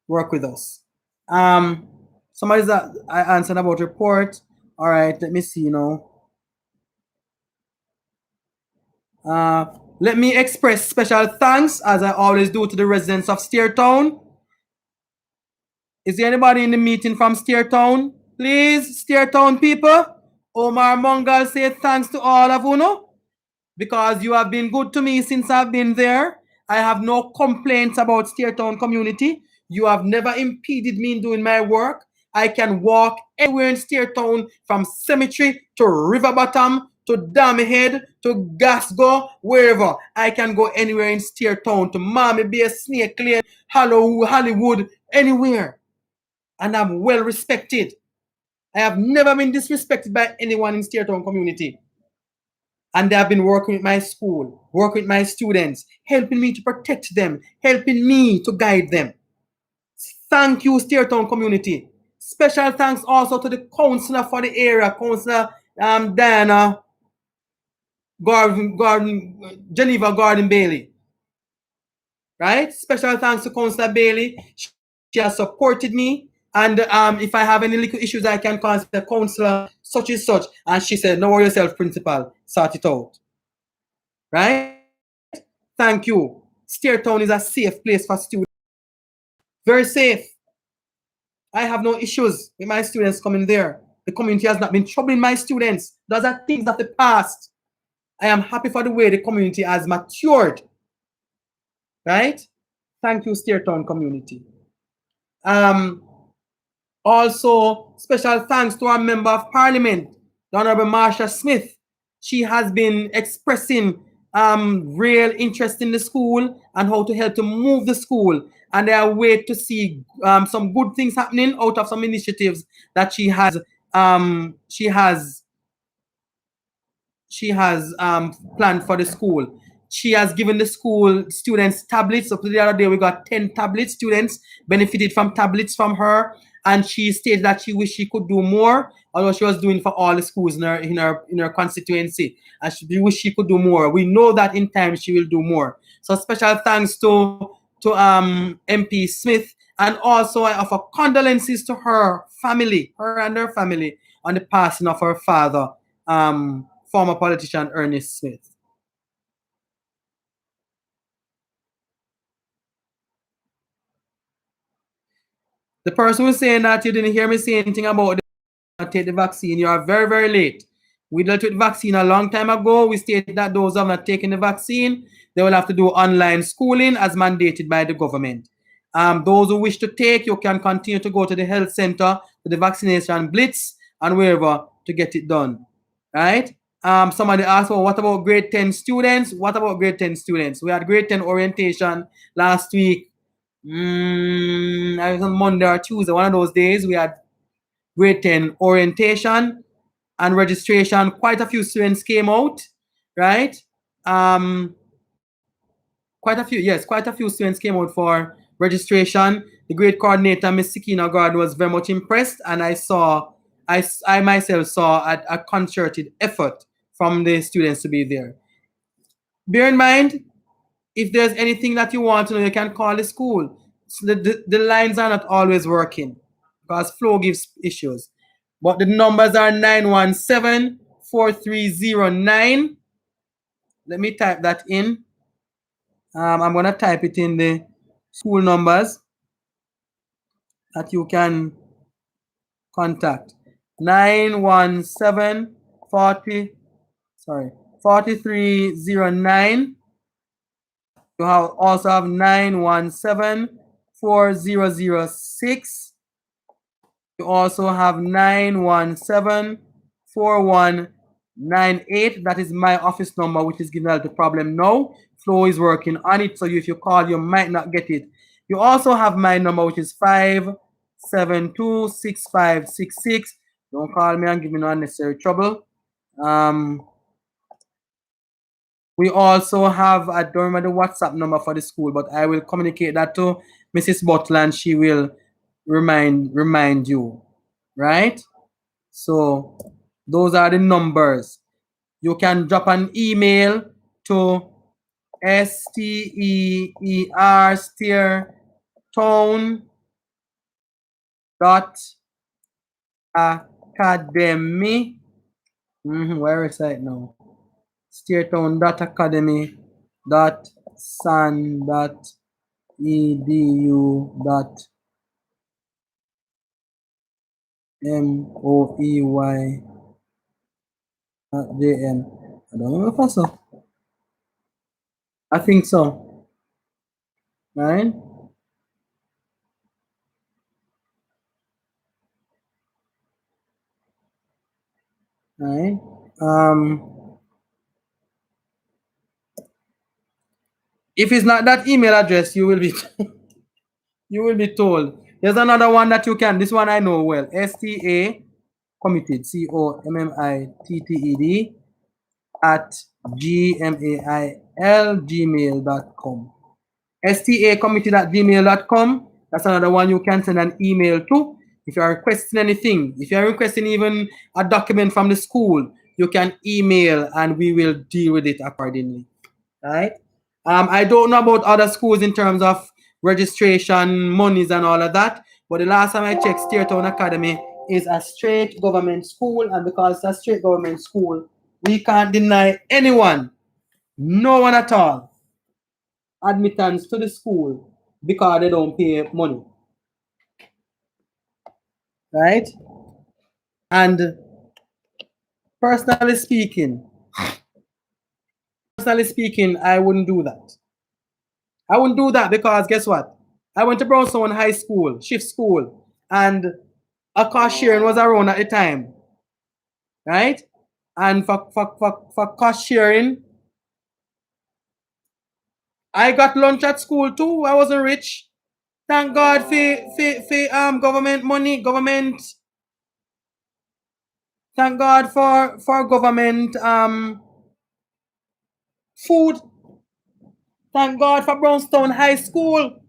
Work with us. Somebody's I answered about report. All right, let me see now. Let me express special thanks, as I always do, to the residents of Steertown. Is there anybody in the meeting from Steertown? Please, Steertown people. Omar Mungal say thanks to all of you, because you have been good to me since I've been there. I have no complaints about Steertown community. You have never impeded me in doing my work. I can walk anywhere in Steertown, from cemetery to river bottom to dam head to Gasgo, wherever. I can go anywhere in Steertown, to Miami Bay, Snake Lane, Hollywood, anywhere. And I'm well respected. I have never been disrespected by anyone in Steertown community. And they have been working with my school, working with my students, helping me to protect them, helping me to guide them. Thank you, Steertown community. Special thanks also to the councillor for the area, Councillor Diana Geneva Gordon Bailey. Right? Special thanks to Councillor Bailey. She has supported me. And if I have any little issues, I can contact the councillor such and such. And she said, no worry yourself, principal, sort it out. Right? Thank you. Steertown is a safe place for students. Very safe. I have no issues with my students coming there. The community has not been troubling my students. Those are things of the past. I am happy for the way the community has matured. Right? Thank you, Steertown community. Also, special thanks to our Member of Parliament, the Honorable Marsha Smith. She has been expressing real interest in the school and how to help to move the school. And I wait to see some good things happening out of some initiatives that she has planned for the school. She has given the school students tablets. So the other day we got 10 tablets. Students benefited from tablets from her, and she stated that she wished she could do more, although she was doing for all the schools in her constituency, and she wished she could do more. We know that in time she will do more. So special thanks to MP Smith, and also I offer condolences to her family, her and her family, on the passing of her father, former politician Ernest Smith. The person who's saying that you didn't hear me say anything about take the vaccine, you are very, very late. We dealt with vaccine a long time ago. We stated that those who have not taken the vaccine, they will have to do online schooling as mandated by the government. Those who wish to take, you can continue to go to the health center, to the vaccination blitz, and wherever to get it done. Right? Somebody asked, well, what about grade 10 students? What about grade 10 students? We had grade 10 orientation last week. I was on Monday or Tuesday, one of those days. We had grade 10 orientation and registration. Quite a few students came out, right? Quite a few students came out for registration. The grade coordinator, Ms. Sikina Gard, was very much impressed, and I myself saw a concerted effort from the students to be there. Bear in mind, if there's anything that you want to know, you can call the school. So the lines are not always working because flow gives issues. But the numbers are 917-4309. Let me type that in. I'm going to type it in the school numbers that you can contact. 4309. You also have 917-4006. You also have 917-4198. That is my office number, which is giving us the problem now. Flo is working on it, so if you call, you might not get it. You also have my number, which is 572-6566. Don't call me and give me no unnecessary trouble. We also have, I don't remember the WhatsApp number for the school, but I will communicate that to Mrs. Butler and she will remind you, right? So those are the numbers. You can drop an email to steer.academy. Where is that now? steertown.academy.moey.jn. I don't know if I saw. I think so. Right? Right? If it's not that email address, you will be told. There's another one that you can. This one I know well. STA committed, COMMITTED at gmail.com. STA committed at gmail.com. That's another one you can send an email to. If you are requesting anything, if you are requesting even a document from the school, you can email and we will deal with it accordingly. Right? I don't know about other schools in terms of registration, monies, and all of that. But the last time I checked, Steertown Academy is a straight government school, and because it's a straight government school, we can't deny anyone, no one at all, admittance to the school because they don't pay money. right? And personally speaking, I wouldn't do that. I wouldn't do that because guess what? I went to Brownstone High School, shift school, and a cost sharing was around at the time, right? And for cost sharing, I got lunch at school too. I wasn't rich. Thank God for government money, government. Thank God for government food. Thank God for Brownstone High School.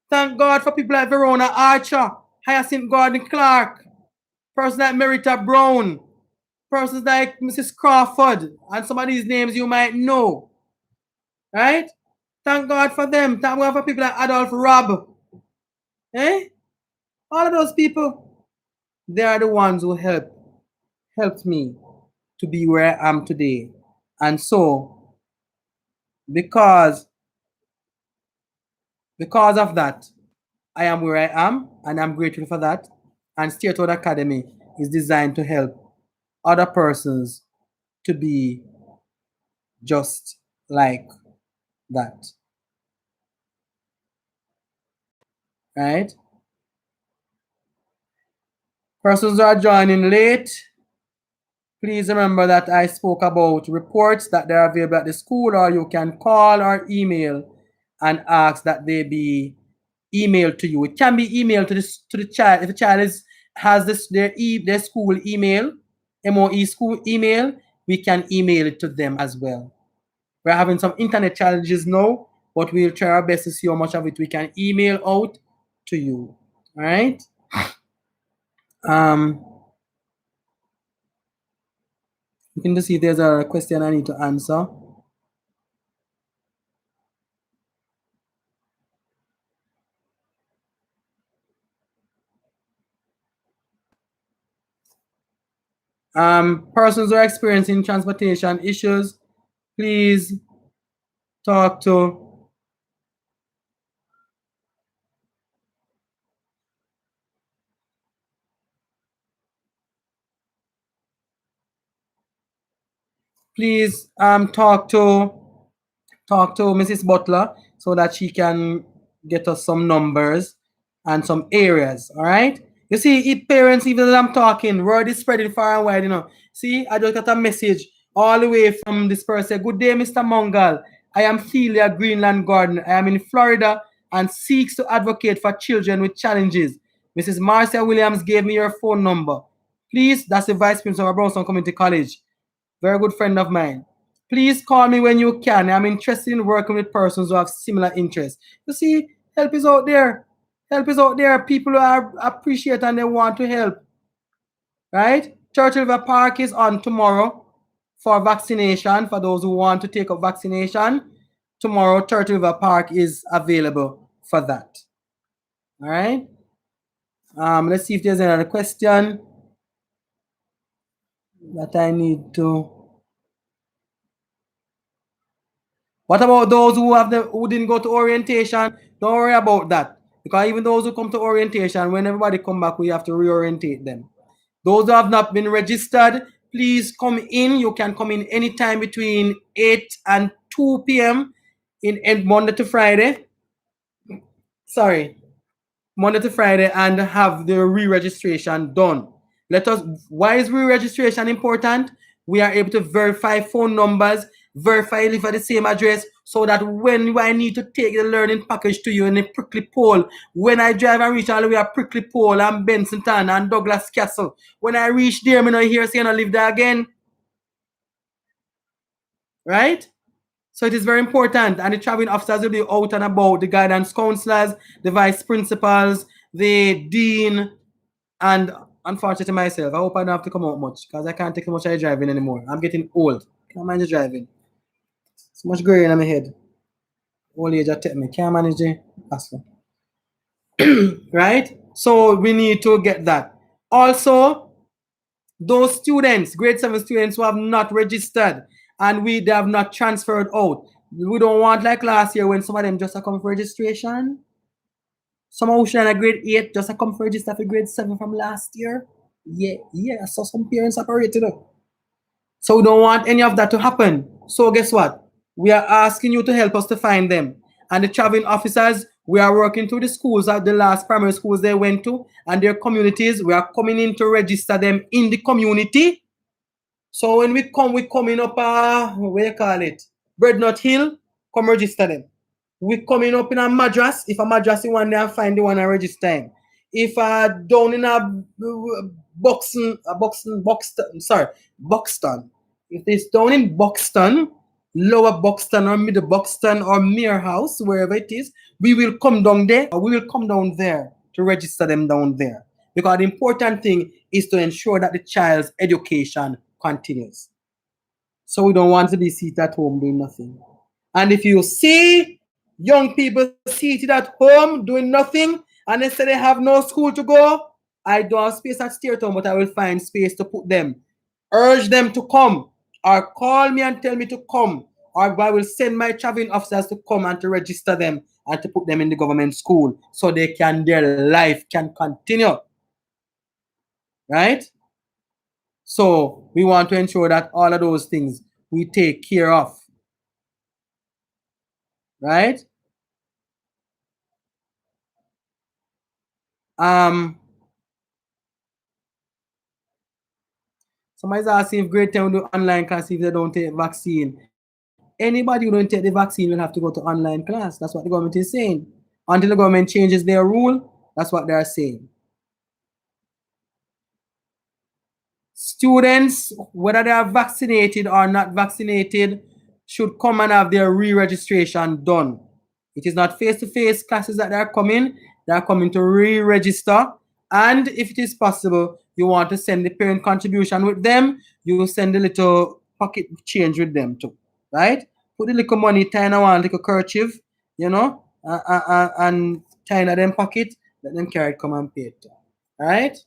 Thank God for people like Verona Archer, Hyacinth Gordon Clark, persons like Merita Brown, persons like Mrs. Crawford, and some of these names you might know. Right? Thank God for them. Thank God for people like Adolph Robb. Eh? All of those people, they are the ones who helped me to be where I am today. And so, because of that, I am where I am, and I'm grateful for that. And State Road Academy is designed to help other persons to be just like that. Right? Persons who are joining late, please remember that I spoke about reports that they're available at the school, or you can call or email and ask that they be emailed to you. It can be emailed to the child. If the child has their school email, MOE school email, we can email it to them as well. We're having some internet challenges now, but we'll try our best to see how much of it we can email out to you. All right. You can just see there's a question I need to answer. Persons who are experiencing transportation issues, please talk to talk to Mrs. Butler so that she can get us some numbers and some areas. All right. You see, parents, even as I'm talking, word is spreading far and wide. See, I just got a message all the way from this person. Good day, Mr. Mungal. I am Celia Greenland Garden. I am in Florida and seeks to advocate for children with challenges. Mrs. Marcia Williams gave me your phone number. Please, that's the vice principal of Brownstone Community College. Very good friend of mine. Please call me when you can. I'm interested in working with persons who have similar interests. You see, help is out there. Help is out there. People who are appreciate and they want to help. Right? Churchill River Park is on tomorrow for vaccination. For those who want to take up vaccination, tomorrow Churchill River Park is available for that. All right. Let's see if there's another question that I need to. What about those who didn't go to orientation? Don't worry about that. Because even those who come to orientation, when everybody come back, we have to reorientate them. Those who have not been registered, please come in. You can come in anytime between 8 and 2 p.m. in Monday to Friday. Monday to Friday, and have the re-registration done. Why is re-registration important? We are able to verify phone numbers, verify live at the same address, so that when I need to take the learning package to you in a Prickly Pole, when I drive and reach all the way at Prickly Pole and Bensonton and Douglas Castle, when I reach there, I hear saying I live there again. Right? So it is very important, and the traveling officers will be out and about, the guidance counselors, the vice principals, the dean, and unfortunately myself, I hope I don't have to come out much because I can't take much of driving anymore. I'm getting old. Can't manage driving. So much gray in my head. Old age take me. Can't manage the hassle. Right? So we need to get that. Also, those students, grade 7 students who have not registered and they have not transferred out. We don't want like last year when some of them just come for registration. Some who should in a grade 8 just a come for register for grade 7 from last year. Yeah, I saw some parents separated up. So we don't want any of that to happen. So guess what? We are asking you to help us to find them. And the traveling officers, we are working through the schools at the last primary schools they went to and their communities. We are coming in to register them in the community. So when we coming up, what you call it? Breadnut Hill, come register them. We coming up in a Madras. If a Madras you want there, find the one and register him. If down in a Buxton. If it's down in Buxton, Lower Buxton or Middle Buxton or Mere House, wherever it is, we will come down there or we will come down there to register them down there. Because the important thing is to ensure that the child's education continues. So we don't want to be seated at home doing nothing. And if you see young people seated at home doing nothing and they say they have no school to go, I don't have space at Steertown, but I will find space to put them. Urge them to come or call me and tell me to come, or I will send my traveling officers to come and to register them and to put them in the government school so their life can continue. Right? So we want to ensure that all of those things we take care of. Right? Somebody's asking if grade 10 will do online class if they don't take vaccine. Anybody who don't take the vaccine will have to go to online class. That's what the government is saying. Until the government changes their rule, that's what they're saying. Students, whether they are vaccinated or not vaccinated, should come and have their re-registration done. It is not face-to-face classes that they're coming to re-register. And if it is possible, you want to send the parent contribution with them, you send a little pocket change with them too, right? Put the little money, tie in one little kerchief, and tie in them pocket, let them carry it, come and pay it, right?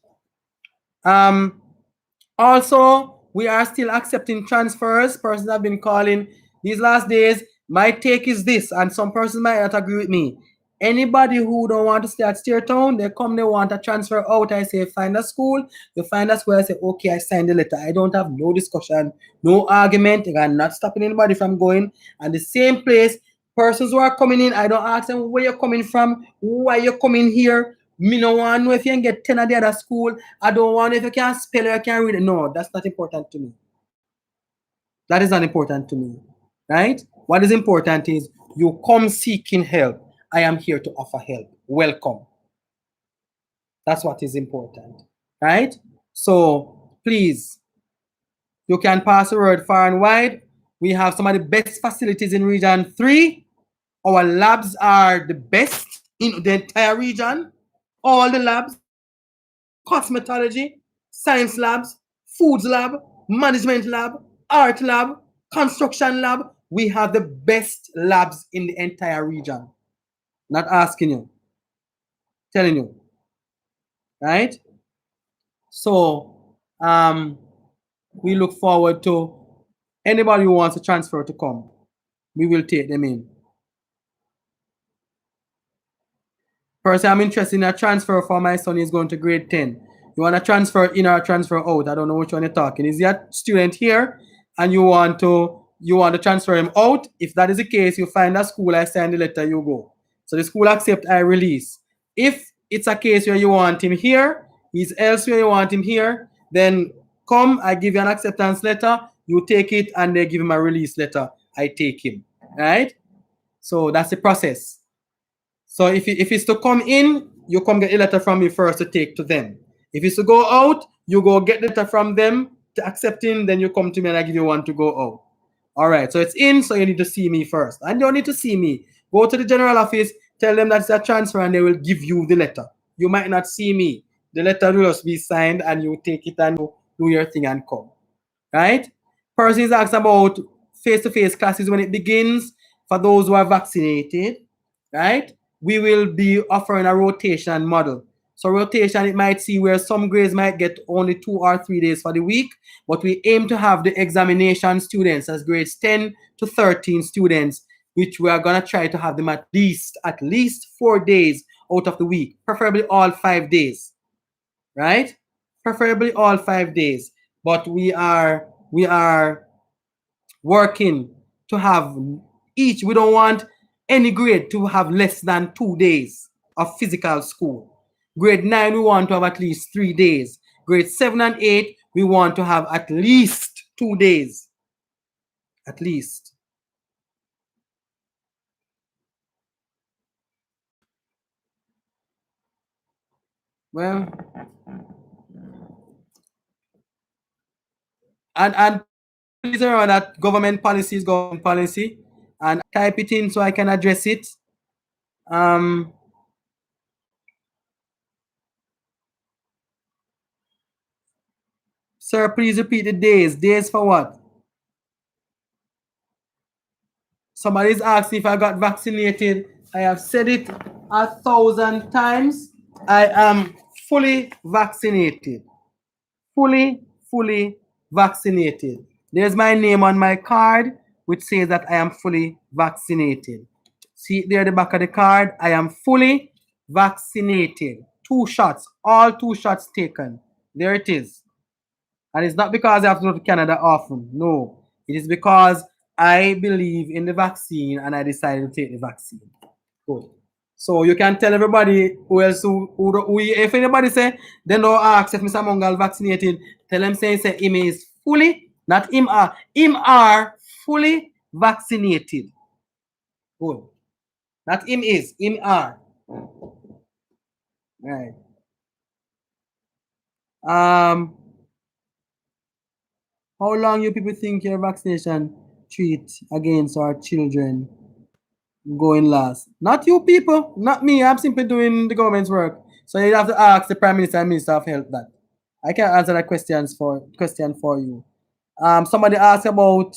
Also, we are still accepting transfers. Persons have been calling these last days. My take is this, and some persons might not agree with me. Anybody who don't want to stay at Steertown, they come, they want a transfer out. I say, find a school. You find a school, I say, okay, I signed the letter. I don't have no discussion, no argument. I'm not stopping anybody from going. And the same place, persons who are coming in, I don't ask them where you're coming from, why you're coming here. Me no want to know if you can get 10 at the other school. I don't want to know if you can spell or you can read it. No, that's not important to me. That is not important to me, right? What is important is you come seeking help. I am here to offer help. Welcome. That's what is important, right? So please, you can pass the word far and wide. We have some of the best facilities in Region 3. Our labs are the best in the entire region. All the labs, cosmetology, science labs, foods lab, management lab, art lab, construction lab. We have the best labs in the entire region. Not asking you, telling you, right? So we look forward to anybody who wants to transfer to come. We will take them in. Personally, I'm interested in a transfer for my son. He's going to grade 10. You want to transfer in or transfer out? I don't know which one you're talking. Is your student here and you want to transfer him out? If that is the case, you find a school, I sign the letter, you go. So the school accept, I release. If it's a case where you want him here, he's elsewhere, you want him here, then come, I give you an acceptance letter, you take it, and they give him a release letter. I take him, right? So that's the process. So if it's to come in, you come get a letter from me first to take to them. If it's to go out, you go get the letter from them to accept him, then you come to me and I give you one to go out. All right, so it's in, so you need to see me first. And you don't need to see me. Go to the general office, tell them that's a transfer, and they will give you the letter. You might not see me. The letter will just be signed, and you take it and do your thing and come. Right? Persons ask about face-to-face classes when it begins for those who are vaccinated. Right? We will be offering a rotation model. So rotation, it might see where some grades might get only 2 or 3 days for the week, but we aim to have the examination students as grades 10 to 13 students, which we are going to try to have them at least 4 days out of the week, preferably all 5 days, right? Preferably all 5 days. But we are working to have each. We don't want any grade to have less than 2 days of physical school. Grade 9, we want to have at least 3 days. Grade 7 and 8, we want to have at least 2 days. At least. Well, and please remember that government policy is government policy, and type it in so I can address it. Sir, please repeat the days. Days for what? Somebody's asking if I got vaccinated. I have said it 1,000 times. I am fully vaccinated. Fully vaccinated. There's my name on my card, which says that I am fully vaccinated. See there at the back of the card, I am fully vaccinated. 2 shots, all 2 shots taken. There it is. And it's not because I have to go to Canada often. No, it is because I believe in the vaccine and I decided to take the vaccine. Good. So you can tell everybody who else who if anybody say they don't ask if Mr. Mungal vaccinated, tell them say him is fully, not him are fully vaccinated. Good. Not him is, him are. Right. How long you people think your vaccination treat against our children going last? Not you people, not me. I'm simply doing the government's work. So you have to ask the Prime Minister and Minister of Health that. I can't answer that question for you. Somebody asked about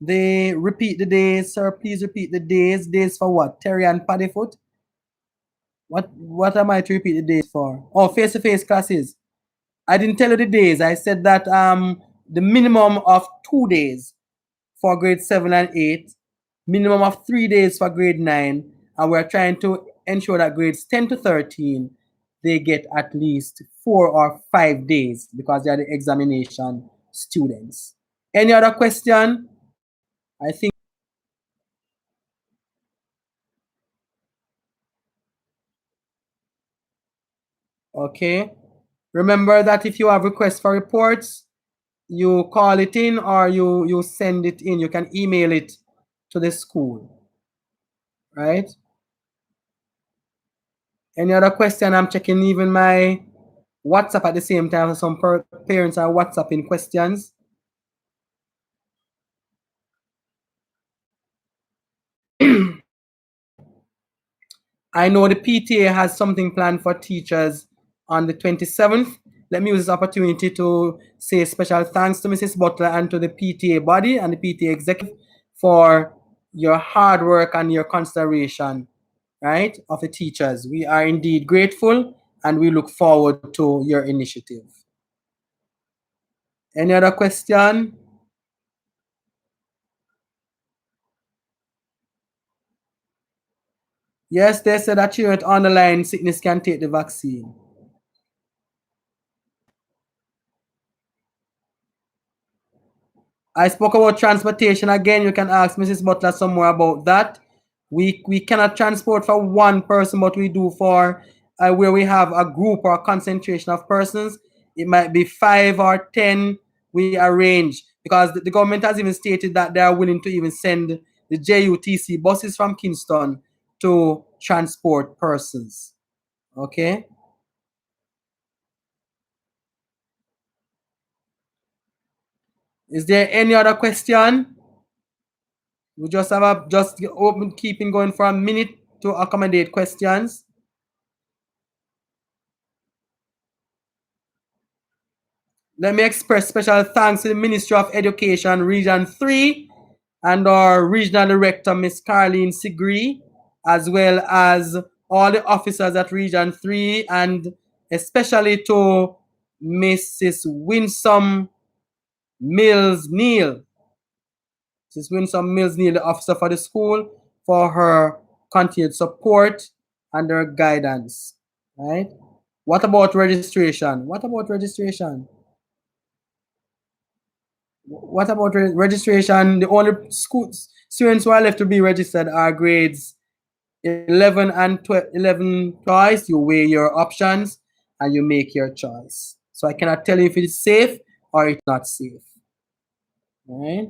repeat the days, sir. Please repeat the days. Days for what? Terry and Paddyfoot? What am I to repeat the days for? Oh, face-to-face classes. I didn't tell you the days. I said that the minimum of 2 days for grade 7 and 8, minimum of 3 days for grade 9, and we're trying to ensure that grades 10 to 13, they get at least 4 or 5 days because they are the examination students. Any other question? I think. Okay. Remember that if you have requests for reports, you call it in or you send it in. You can email it to the school, right? Any other question? I'm checking even my WhatsApp at the same time. Some parents are WhatsApping questions. I know the PTA has something planned for teachers on the 27th. Let me use this opportunity to say special thanks to Mrs. Butler and to the PTA body and the PTA executive for your hard work and your consideration, right, of the teachers. We are indeed grateful and we look forward to your initiative. Any other question? Yes, they said that children with underlying sickness can take the vaccine. I spoke about transportation again. You can ask Mrs. Butler some more about that. We cannot transport for one person, but we do for where we have a group or a concentration of persons. It might be 5 or 10. We arrange because the government has even stated that they are willing to even send the JUTC buses from Kingston to transport persons. Okay. Is there any other question? We just have just open keeping going for a minute to accommodate questions. Let me express special thanks to the Ministry of Education, Region 3, and our Regional Director, Ms. Carleen Sigree, as well as all the officers at Region 3, and especially to Mrs. Winsome Mills Neal. Mrs. Winsome Mills Neal, the officer for the school, for her continued support under guidance, right? What about registration? What about registration? What about registration? The only students who are left to be registered are grades 11 and 11 choice. You weigh your options and you make your choice. So I cannot tell you if it's safe or it's not safe. Right?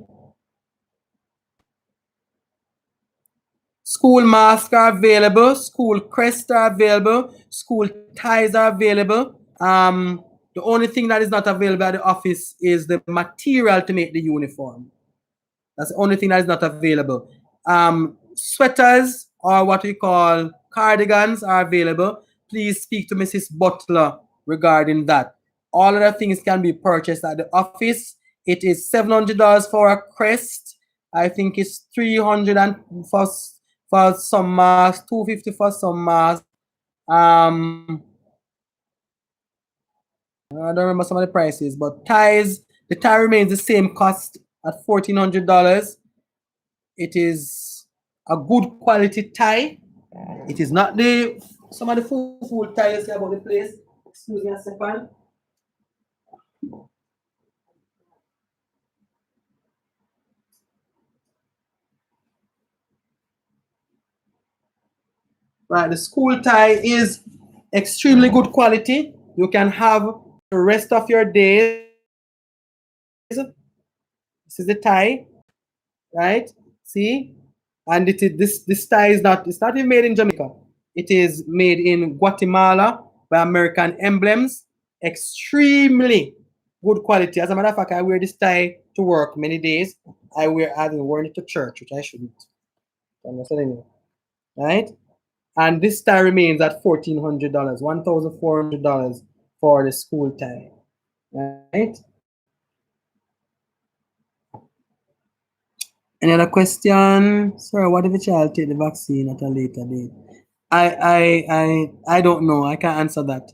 School masks are available, school crests are available, school ties are available. The only thing that is not available at the office is the material to make the uniform. That's the only thing that is not available. Sweaters or what we call cardigans are available. Please speak to Mrs. Butler regarding that. All other things can be purchased at the office. It is $700 for a crest. I think it's $300 for some masks, $250 for some masks. I don't remember some of the prices, but ties, the tie remains the same cost at $1,400. It is a good quality tie. It is not the some of the full tie you see about the place. Excuse me a second. Right, the school tie is extremely good quality. You can have the rest of your days. This is the tie, right? See, and it is this tie is not it's not even made in Jamaica. It is made in Guatemala by American emblems. Extremely good quality. As a matter of fact, I wear this tie to work many days. I've been wearing it to church, which I shouldn't. I'm not telling you, right? And this tie remains at $1,400, $1,400 for the school tie, right? Any other question? Sir, what if a child take the vaccine at a later date? I don't know. I can't answer that.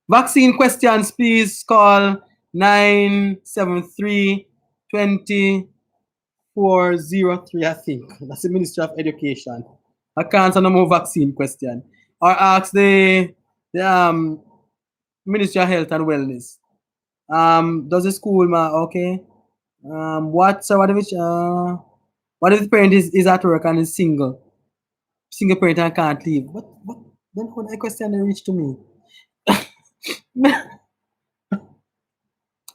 Vaccine questions, please call 973-2403, I think. That's the Ministry of Education. I can't answer no more vaccine question. Or ask the Ministry of Health and Wellness. Does the school okay? What if the parent is at work and is single parent and can't leave? What then how that question reach to me?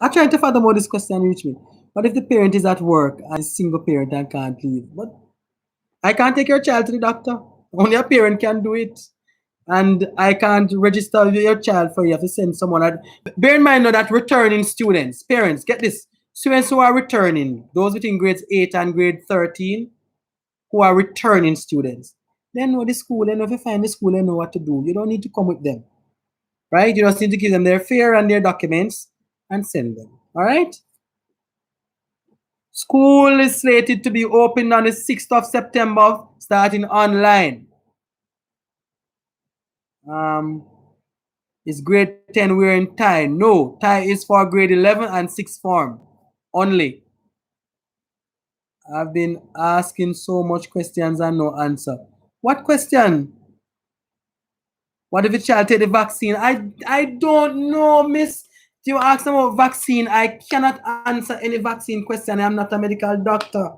I'm trying to fathom how this question reach me. What if the parent is at work and is single parent and can't leave? But I can't take your child to the doctor. Only a parent can do it. And I can't register your child for you. You have to send someone. Bear in mind now that returning students, parents, get this. Students who are returning, those between grades 8 and grade 13, who are returning students, they know the school, they know if you find the school, they know what to do. You don't need to come with them. Right? You just need to give them their fare and their documents and send them. All right? School is slated to be opened on the 6th of September, starting online. Is grade 10 wearing tie? No, tie is for grade 11 and 6th form only. I've been asking so much questions and no answer. What question? What if a child take the vaccine? I don't know, miss. You ask about vaccine. I cannot answer any vaccine question. I'm not a medical doctor.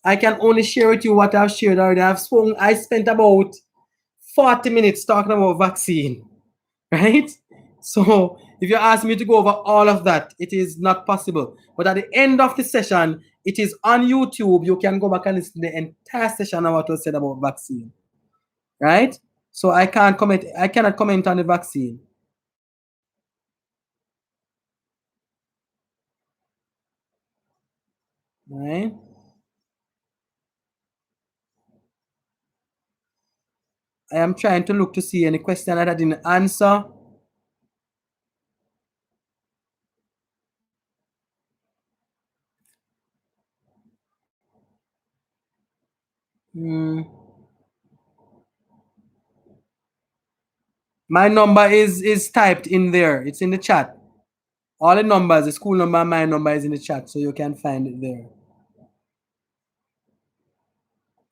I can only share with you what I've shared already. I spent about 40 minutes talking about vaccine, right? So if you ask me to go over all of that, it is not possible. But at the end of the session, it is on YouTube. You can go back and listen to the entire session of what was said about vaccine, right? So I cannot comment on the vaccine. Right? I am trying to look to see any question that I didn't answer. My number is typed in there. It's in the chat. All the numbers, the school number, my number is in the chat, so you can find it there.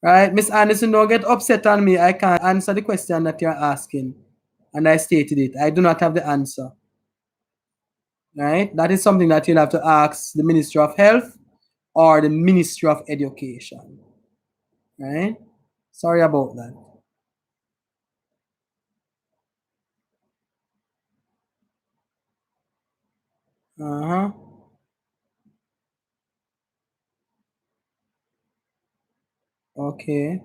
Right? Miss Anderson, don't get upset on me. I can't answer the question that you're asking. And I stated it. I do not have the answer. Right? That is something that you'll have to ask the Ministry of Health or the Ministry of Education. Right? Sorry about that. Uh-huh. Okay.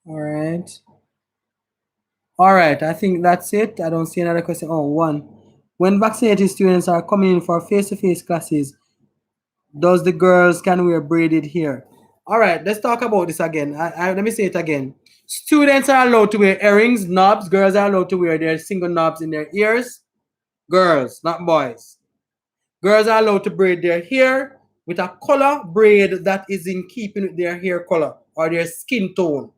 All right. All right. I think that's it. I don't see another question. Oh, one. When vaccinated students are coming in for face-to-face classes, does the girls can wear braided hair? All right. Let's talk about this again. Let me say it again. Students are allowed to wear earrings, knobs. Girls are allowed to wear their single knobs in their ears. Girls, not boys. Girls are allowed to braid their hair with a color braid that is in keeping with their hair color or their skin tone.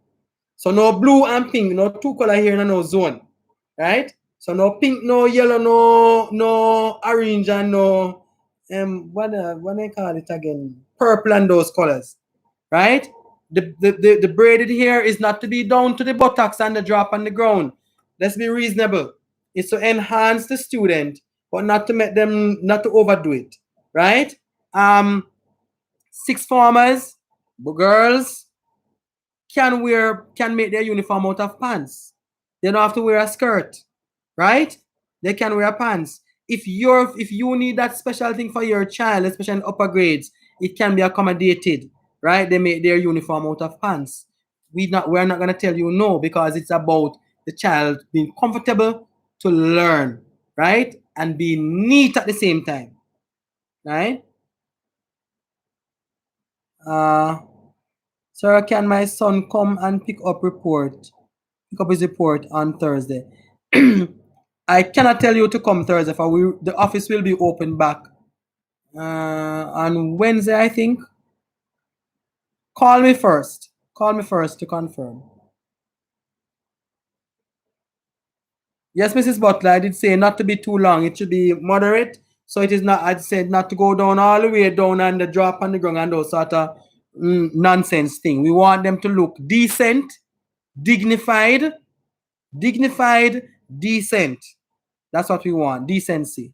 So no blue and pink, no two color here and no zone, right? So no pink, no yellow, no orange, and no what they call it again? Purple and those colors, right? The braided hair is not to be down to the buttocks and the drop on the ground. Let's be reasonable. It's to enhance the student, but not to make them not to overdo it, right? Sixth formers, girls can make their uniform out of pants. They don't have to wear a skirt, right? They can wear pants. If you need that special thing for your child, especially in upper grades, it can be accommodated, right? They make their uniform out of pants. We're not gonna tell you no, because it's about the child being comfortable to learn, right? And be neat at the same time, right? Sir, can my son come and pick up his report on Thursday? I cannot tell you to come Thursday, for the office will be open back on Wednesday, I think. Call me first. Call me first to confirm. Yes, Mrs. Butler, I did say not to be too long. It should be moderate. So it is not, I'd said not to go down all the way down and the drop on the ground and those sort of nonsense thing. We want them to look decent, dignified, decent. That's what we want, decency.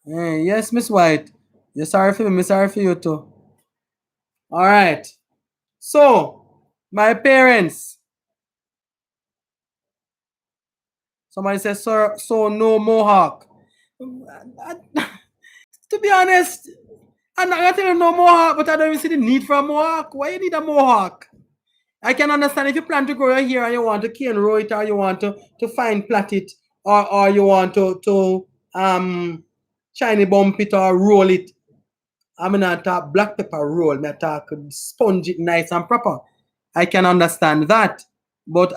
Yes, Miss White. You're sorry for me, sorry for you too. All right. So, my parents. Somebody says, sir, so no mohawk. To be honest, I'm not gonna tell you no mohawk, but I don't even see the need for a mohawk. Why you need a mohawk? I can understand if you plan to grow your hair and you want to cane row it, or you want to fine plait it, or you want to shiny bump it or roll it. I'm not talk black pepper roll, I talk sponge it nice and proper. I can understand that. But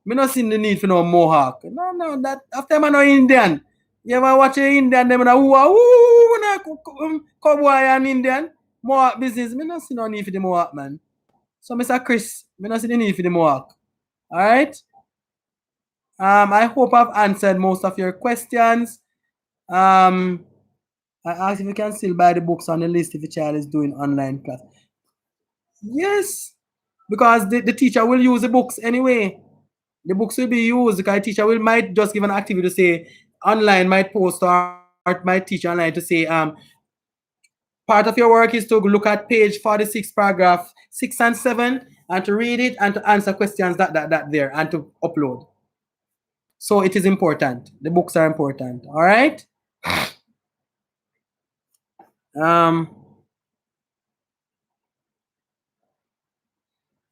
me not seeing the need for no mohawk. No, that after I'm no Indian. You ever watch an Indian, them na cowboy and Indian? Mohawk business. Me not see no need for the mohawk, man. So Mr. Chris, me not see the need for the mohawk. Alright? I hope I've answered most of your questions. I asked if you can still buy the books on the list if the child is doing online class. Yes, because the teacher will use the books anyway. The books will be used because the teacher might just give an activity to say online, might post or might teach online to say part of your work is to look at page 46, paragraph 6 and 7, and to read it and to answer questions that there and to upload. So it is important. The books are important. All right.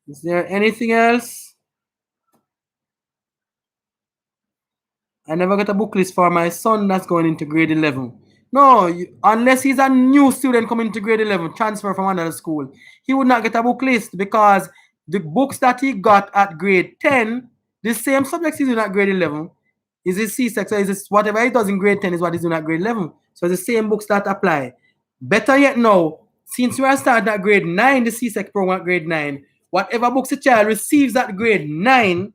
Is there anything else? I never got a book list for my son that's going into grade 11. No, unless he's a new student coming to grade 11, transfer from another school, he would not get a book list, because the books that he got at grade 10, the same subjects he's doing at grade 11, is his C-section, is whatever he does in grade 10 is what he's doing at grade 11. So it's the same books that apply. Better yet now, since we are starting at grade 9, the CSEC program at grade 9, whatever books the child receives at grade 9,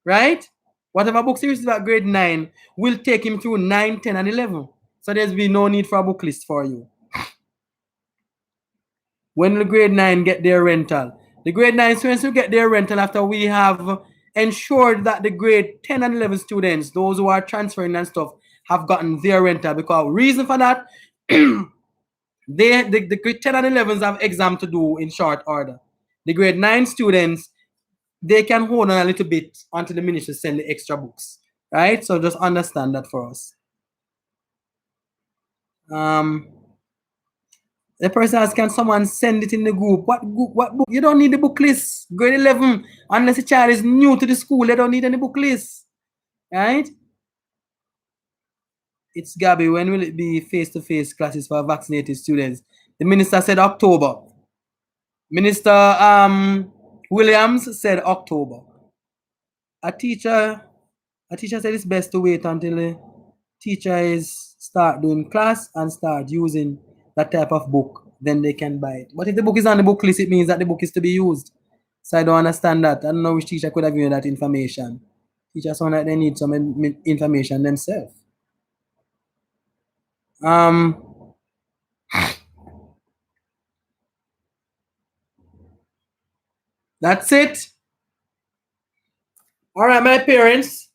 right? Whatever books he receives at grade 9 will take him through 9, 10, and 11. So there's be no need for a book list for you. When the grade 9 get their rental, the grade 9 students will get their rental after we have ensured that the grade 10 and 11 students, those who are transferring and stuff, have gotten their rental. Because reason for that, the grade 10 and 11s have exam to do in short order. The grade 9 students, they can hold on a little bit until the ministry send the extra books, right? So just understand that for us. The person asks, can someone send it in the group? What book? You don't need the book list. Grade 11, unless the child is new to the school, they don't need any book list, right? It's Gabby. When will it be face-to-face classes for vaccinated students? The minister said October. Minister Williams said October. A teacher said it's best to wait until the teacher is start doing class and start using that type of book, then they can buy it. But if the book is on the book list, it means that the book is to be used. So I don't understand that. I don't know which teacher could have given that information. Teachers sound like they need some information themselves. That's it. All right, my parents,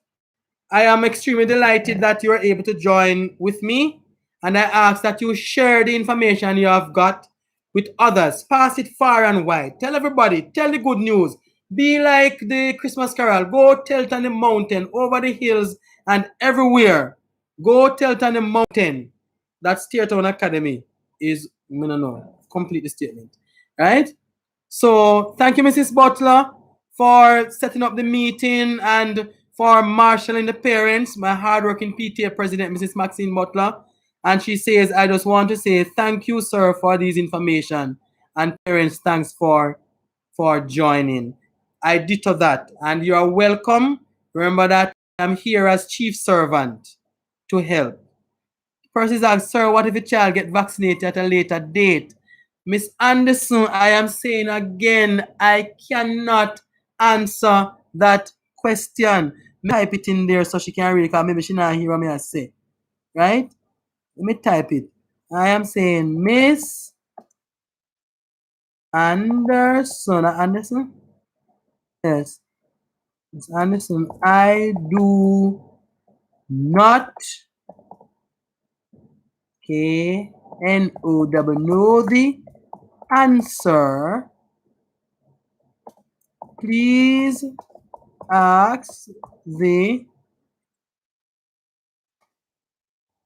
I am extremely delighted that you are able to join with me, and I ask that you share the information you have got with others. Pass it far and wide. Tell everybody. Tell the good news. Be like the Christmas carol. Go tell it on the mountain, over the hills, and everywhere. Go tell it on the mountain that Steertown Academy is, complete the statement. Right? So thank you, Mrs. Butler, for setting up the meeting and for marshalling the parents, my hardworking PTA president, Mrs. Maxine Butler. And she says, I just want to say thank you, sir, for this information. And parents, thanks for joining. I ditto that. And you are welcome. Remember that I'm here as chief servant to help. Person asks, sir, what if a child get vaccinated at a later date? Miss Anderson, I am saying again, I cannot answer that question. Type it in there so she can read it, because maybe she not hear what I say. Right? Let me type it. I am saying Miss Anderson. Anderson? Yes. Miss Anderson, I do not know the answer. Please ask the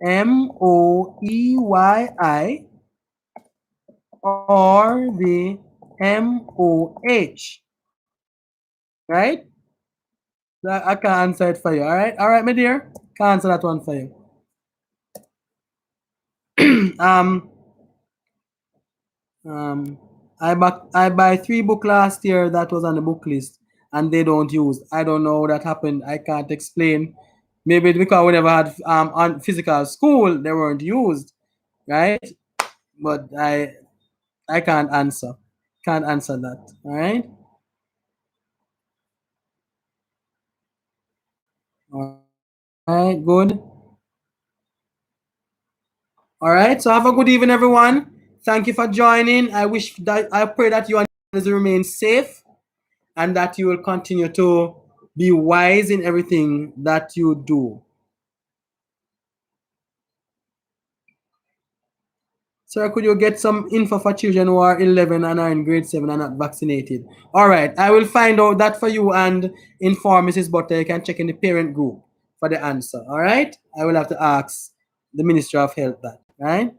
MOEYI or the MOH. Right? I can answer it for you. All right? All right, my dear? Can answer that one for you. I buy 3 books last year that was on the book list and they don't use. I don't know how that happened. I can't explain. Maybe it's because we never had on physical school, they weren't used, right? But I can't answer. Can't answer that. All right. All right. Good. All right. So have a good evening, everyone. Thank you for joining. I pray that you remain safe and that you will continue to be wise in everything that you do. Sir, could you get some info for children who are 11 and are in grade 7 and not vaccinated? All right, I will find out that for you and inform Mrs. Butter. You can check in the parent group for the answer. All right, I will have to ask the Ministry of Health that. Right?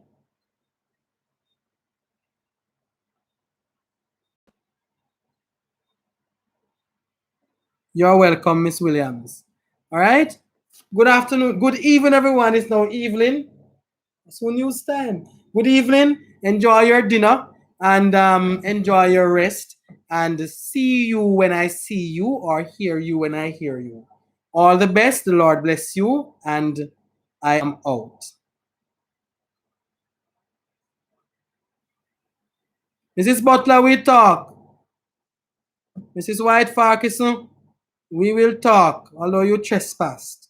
You're welcome, Miss Williams. All right. Good afternoon. Good evening, everyone. It's now evening. So news time. Good evening. Enjoy your dinner and enjoy your rest. And see you when I see you, or hear you when I hear you. All the best. The Lord bless you. And I am out. Mrs. Butler, we talk. Mrs. White Farkison, we will talk, although you trespassed.